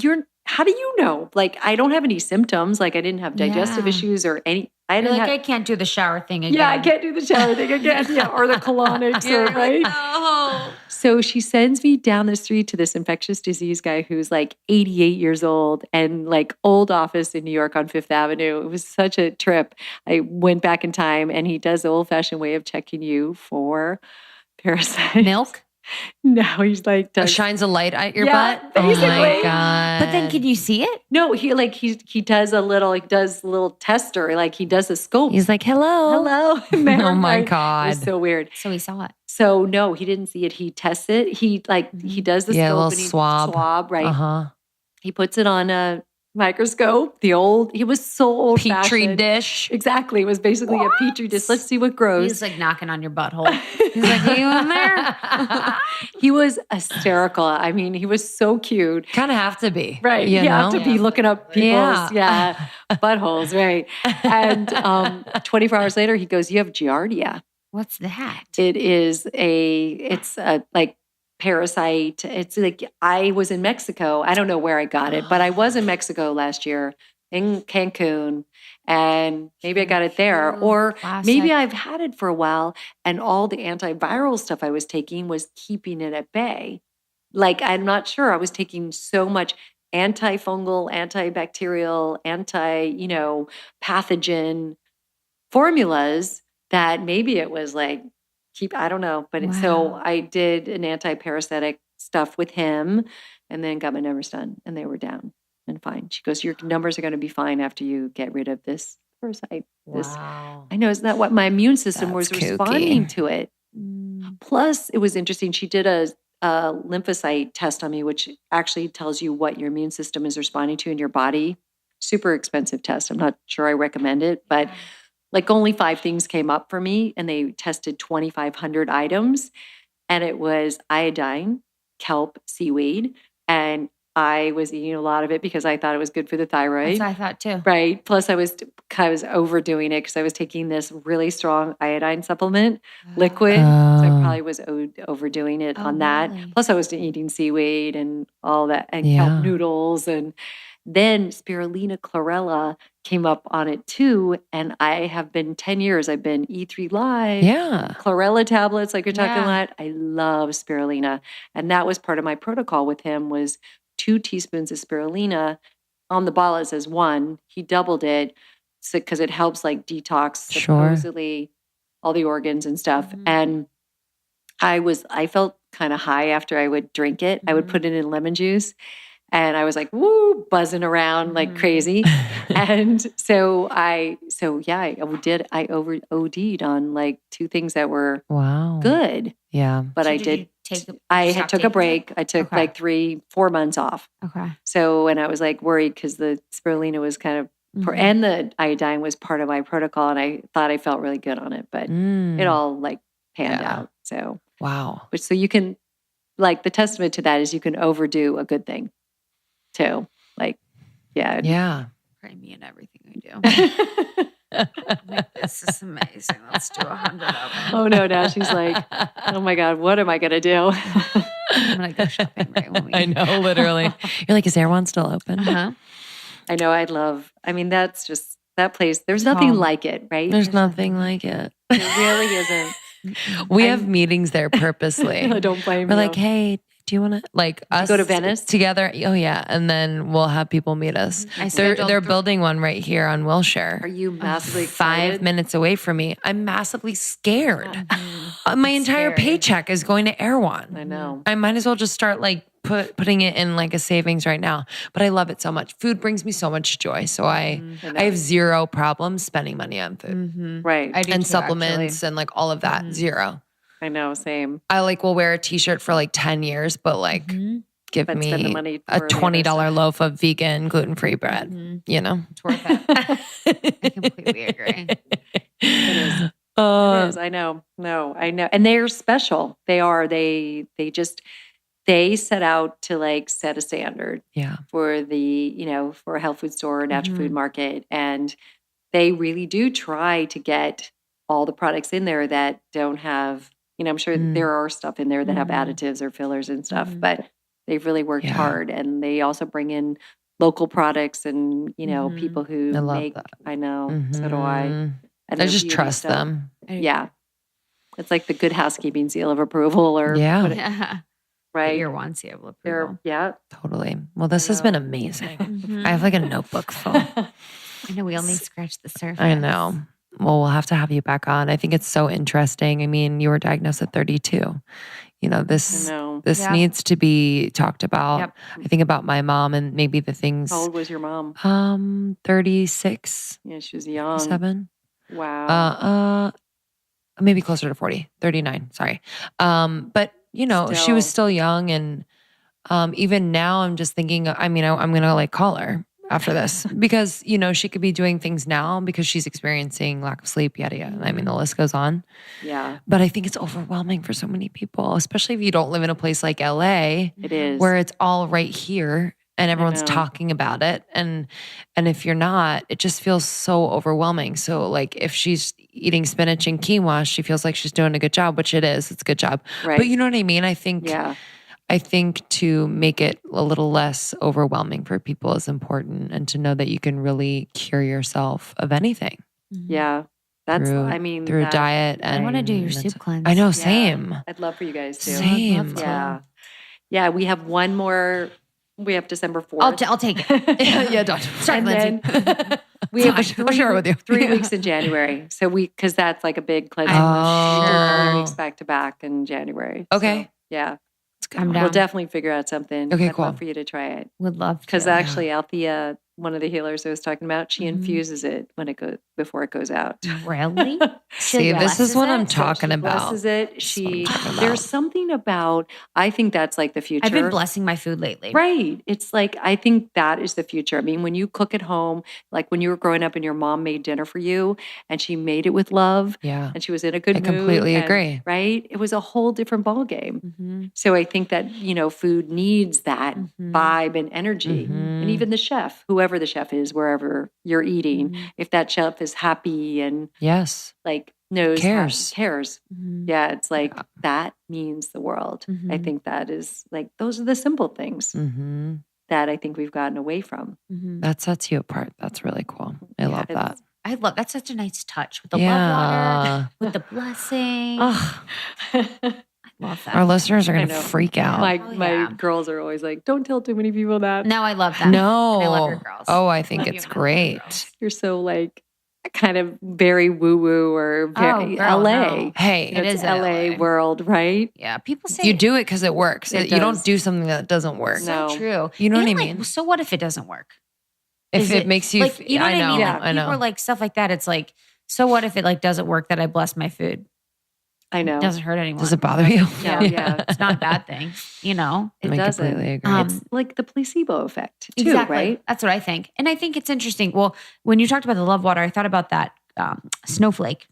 how do you know? Like, I don't have any symptoms. Like I didn't have digestive issues or any, I can't do the shower thing again. Yeah, I can't do the shower thing again. Yeah, or the colonics, right? No. So she sends me down the street to this infectious disease guy who's like 88 years old and like old office in New York on Fifth Avenue. It was such a trip. I went back in time and he does the old-fashioned way of checking you for parasites. Milk? No, he's like shines a light at your butt. Basically. Oh my God! But then, can you see it? No, he does a little tester. Like he does a scope. He's like, hello. Oh my God! It was so weird. So he saw it. So no, he didn't see it. He tests it. He does the scope and he swab, right? He puts it on a microscope. He was so old Petri dish. Exactly. It was basically a Petri dish. Let's see what grows. He's like knocking on your butthole. He's like, are you in there? He was hysterical. I mean, he was so cute. Kind of have to be. Right. You have to be looking up people's buttholes. Right. And 24 hours later, he goes, you have Giardia. What's that? It's a like parasite. It's like I was in Mexico. I don't know where I got it, but I was in Mexico last year in Cancun and maybe I got it there or maybe I've had it for a while and all the antiviral stuff I was taking was keeping it at bay. Like, I'm not sure. I was taking so much antifungal, antibacterial, pathogen formulas that maybe it was like, I don't know. But so I did an anti-parasitic stuff with him and then got my numbers done and they were down and fine. She goes, your numbers are going to be fine after you get rid of this parasite. Wow. I know, isn't that what my immune system was responding to it? Plus, it was interesting. She did a lymphocyte test on me, which actually tells you what your immune system is responding to in your body. Super expensive test. I'm not sure I recommend it, but like only 5 things came up for me and they tested 2,500 items and it was iodine, kelp, seaweed. And I was eating a lot of it because I thought it was good for the thyroid. That's what I thought too. Right. Plus I was overdoing it because I was taking this really strong iodine supplement liquid. So I probably was overdoing it on that. Really? Plus I was eating seaweed and all that and kelp noodles. And Then spirulina chlorella came up on it too. And I have been 10 years, I've been E3 Live, Yeah. chlorella tablets, like you're talking Yeah. about. I love spirulina. And that was part of my protocol with him was 2 teaspoons of spirulina. On the bottle it says 1. He doubled it because it helps like detox Sure. supposedly all the organs and stuff. Mhm. And I felt kind of high after I would drink it. I would put it in lemon juice and I was like, woo, buzzing around like crazy. And I over OD'd on like 2 things that were Wow. good, Yeah. but So I did did. you take the- I stop had took a taking break. it? I took Okay. like 3-4 months off. Okay. So, and I was like worried because the spirulina was kind of, and the iodine was part of my protocol. And I thought I felt really good on it, but it all like panned Yeah. out. So, Wow. which, so you can, like the testament to that is you can overdo a good thing too. Like, yeah. Yeah. Pray me in everything I do. Like, this is amazing. Let's do 100 of them. Oh no, now she's like, oh my God, what am I going to do? I'm gonna go shopping right when we. I know, literally. You're like, is Erewhon still open? Uh-huh. I know. That's just that place. There's nothing like it, right? There's nothing like it. There really isn't. We have meetings there purposely. I don't blame We're you. like, hey, do you want to like us go to Venice? together? Oh yeah, and then we'll have people meet us. They're building one right here on Wilshire. Are you massively 5 excited? minutes away from me? I'm massively scared. My entire scary. paycheck is going to Erewhon. I know. I might as well just start like putting it in like a savings right now. But I love it so much. Food brings me so much joy. So I have zero problems spending money on food. Right. I do And too, supplements actually. and like all of that. Zero. I know. Same. I like will wear a t-shirt for like 10 years, but like give But spend the me money a for the other $20 stuff. loaf of vegan gluten-free bread, you know? It's worth it. I completely agree. It is. I know. No, I know. And they're special. They are. They set out to like set a standard Yeah. for for a health food store, natural food market. And they really do try to get all the products in there that don't have, I'm sure there are stuff in there that have additives or fillers and stuff, but they've really worked hard. And they also bring in local products and, people who I love make, that. I know, so do I. And I their just beauty trust stuff. them. Yeah. It's like the good housekeeping seal of approval or Yeah. Yeah. right. Your one seal of They're, approval. yeah. Totally. Well, this has been amazing. I have like a notebook full. I know we only scratched the surface. I know. Well, we'll have to have you back on. I think it's so interesting. I mean, you were diagnosed at 32. This Yeah. needs to be talked about. Yep. I think about my mom and maybe the things. How old was your mom? 36, Yeah, she was young. 7. Wow. Maybe closer to 40, 39. Sorry. But she was still young, and even now I'm just thinking. I'm gonna like call her after this because she could be doing things now because she's experiencing lack of sleep, yada yada. I mean, the list goes on. Yeah. But I think it's overwhelming for so many people, especially if you don't live in a place like LA, It is. where it's all right here and everyone's know. talking about it. And if you're not, it just feels so overwhelming. So like if she's eating spinach and quinoa, she feels like she's doing a good job, which it is. It's a good job. Right. But you know what I mean? I think Yeah. to make it a little less overwhelming for people is important, and to know that you can really cure yourself of anything. Yeah. That's, through diet. And I want to do your soup cleanse. I know, Yeah. same. I'd love for you guys to. Same. Yeah. Yeah. We have one more. We have December 4th. I'll take it. Yeah, don't. Sorry, And Lindsay. then we have I'll share it with you. 3 weeks in January. So because that's like a big cleanse. Oh. Sure. Weeks back to back in January. Okay. So, yeah. I'm down. We'll definitely figure out something. Okay, I'd cool. love for you to try it. Would love to. Because actually Althea, one of the healers I was talking about, she infuses it before it goes out. Really? See, this is what I'm talking She about. blesses it. There's something about, I think that's like the future. I've been blessing my food lately. Right. It's like, I think that is the future. I mean, when you cook at home, like when you were growing up and your mom made dinner for you and she made it with love Yeah. and she was in a good mood. I completely and- agree. Right. It was a whole different ballgame. Mm-hmm. So I think that, food needs that vibe and energy. And even the chef, whoever the chef is, wherever you're eating, if that chef is happy and Yes. like knows Cares. cares. Yeah, it's like that means the world. I think that is like those are the simple things Mm-hmm. that I think we've gotten away from. That sets you apart. That's really cool. I love that. I love that's such a nice touch with the love water, with the blessing. Oh, I love that. our listeners are going to freak out. My girls are always like, don't tell too many people that. No, I love that. No. And I love your girls. Oh, I think Love it's you and I love your great. girls. You're so like kind of very woo-woo or very girl, LA. no. Hey, It It's is LA LA. world, right? Yeah, people say you do it because it works. It You don't does. do something that doesn't work. No. so true. You know what I And, mean? So what if it doesn't work? If Is it makes you, like, you know what I know, mean? Yeah. Like, I know. people are like stuff like that. It's like, so what if it like doesn't work that I bless my food? I know. It doesn't hurt anyone. Does it bother you? Yeah, yeah. It's not a bad thing, you know? It I doesn't. completely agree. It's like the placebo effect too, Exactly. right? That's what I think. And I think it's interesting. Well, when you talked about the love water, I thought about that snowflake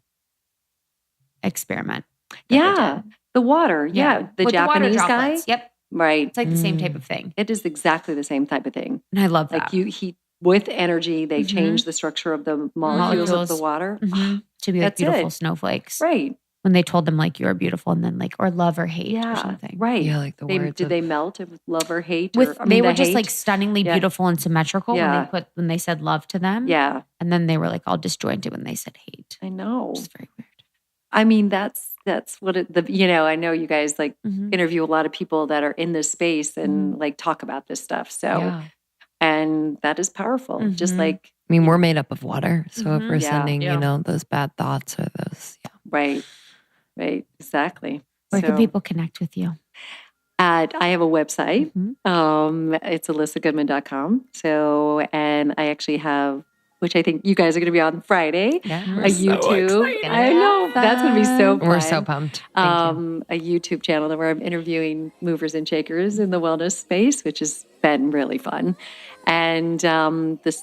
experiment. that they Yeah. did. The water. Yeah. The With water Japanese guy. droplets. Yep. Right. It's like the same type of thing. It is exactly the same type of thing. And I love that. Like he with energy, they change the structure of the molecules of Molecules. the water. Mhm. To be like That's beautiful it. snowflakes. Right. When they told them like you're beautiful and then like, or love or hate or something. Right. Yeah, like the words Did of- they melt with love or hate? With, or, they were the just hate? like stunningly Yeah. beautiful and symmetrical Yeah. when they said love to them. Yeah. And then they were like all disjointed when they said hate. I know. It's very weird. I mean, that's what I know you guys like Mhm. interview a lot of people that are in this space and like talk about this stuff. So, Yeah. and that is powerful. Just Mhm. like, I mean, we're made up of water. So if Mhm. we're Yeah. sending, Yeah. you know, those bad thoughts or those, right, exactly. Where So, can people connect with you? I have a website. Mhm. It's elissagoodman.com. So, and I actually have, which I think you guys are going to be on Friday, yeah. a YouTube. I know that's going to be so fun. We're so pumped. Thank you. A YouTube channel where I'm interviewing movers and shakers in the wellness space, which has been really fun. And this,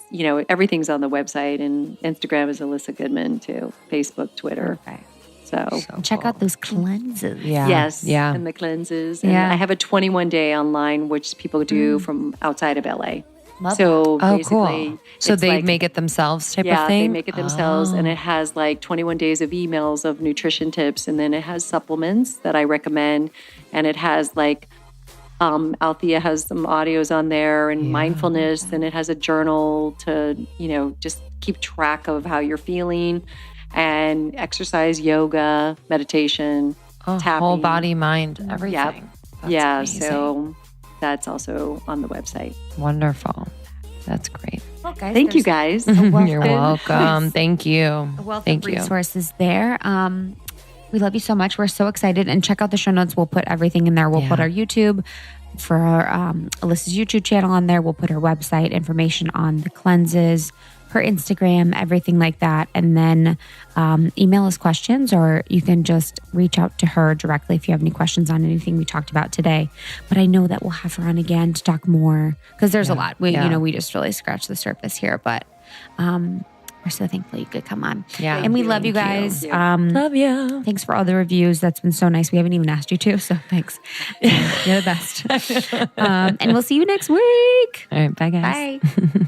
everything's on the website, and Instagram is Elissa Goodman too, Facebook, Twitter. Okay. So Check out those cleanses. Yeah. yes, Yeah. and the cleanses. And Yeah. I have a 21-day online, which people do from outside of LA. Love So Oh, basically, cool. So it's they like- make it themselves type yeah, of thing? they make it themselves, and Oh. it has like 21 days of emails of nutrition tips, and then it has supplements that I recommend, and it has like Althea has some audios on there and mindfulness, and it has a journal to just keep track of how you're feeling, and exercise, yoga, meditation, Oh, tapping. whole body, mind, everything. That's yeah, amazing. so that's also on the website. Wonderful. That's great. Well, guys, Thank you there's guys. You're welcome. Thank you. A wealth Thank of you. resources there. We love you so much. We're so excited. And check out the show notes. We'll put everything in there. We'll put our YouTube for our, Elissa's YouTube channel on there. We'll put her website information on the cleanses, her Instagram, everything like that. And then email us questions, or you can just reach out to her directly if you have any questions on anything we talked about today. But I know that we'll have her on again to talk more, because there's a lot. We just really scratched the surface here, but we're so thankful you could come on. Yeah. And we love you guys. Love you. Thanks for all the reviews. That's been so nice. We haven't even asked you to, so thanks. You're the best. And we'll see you next week. All right. Bye, guys. Bye.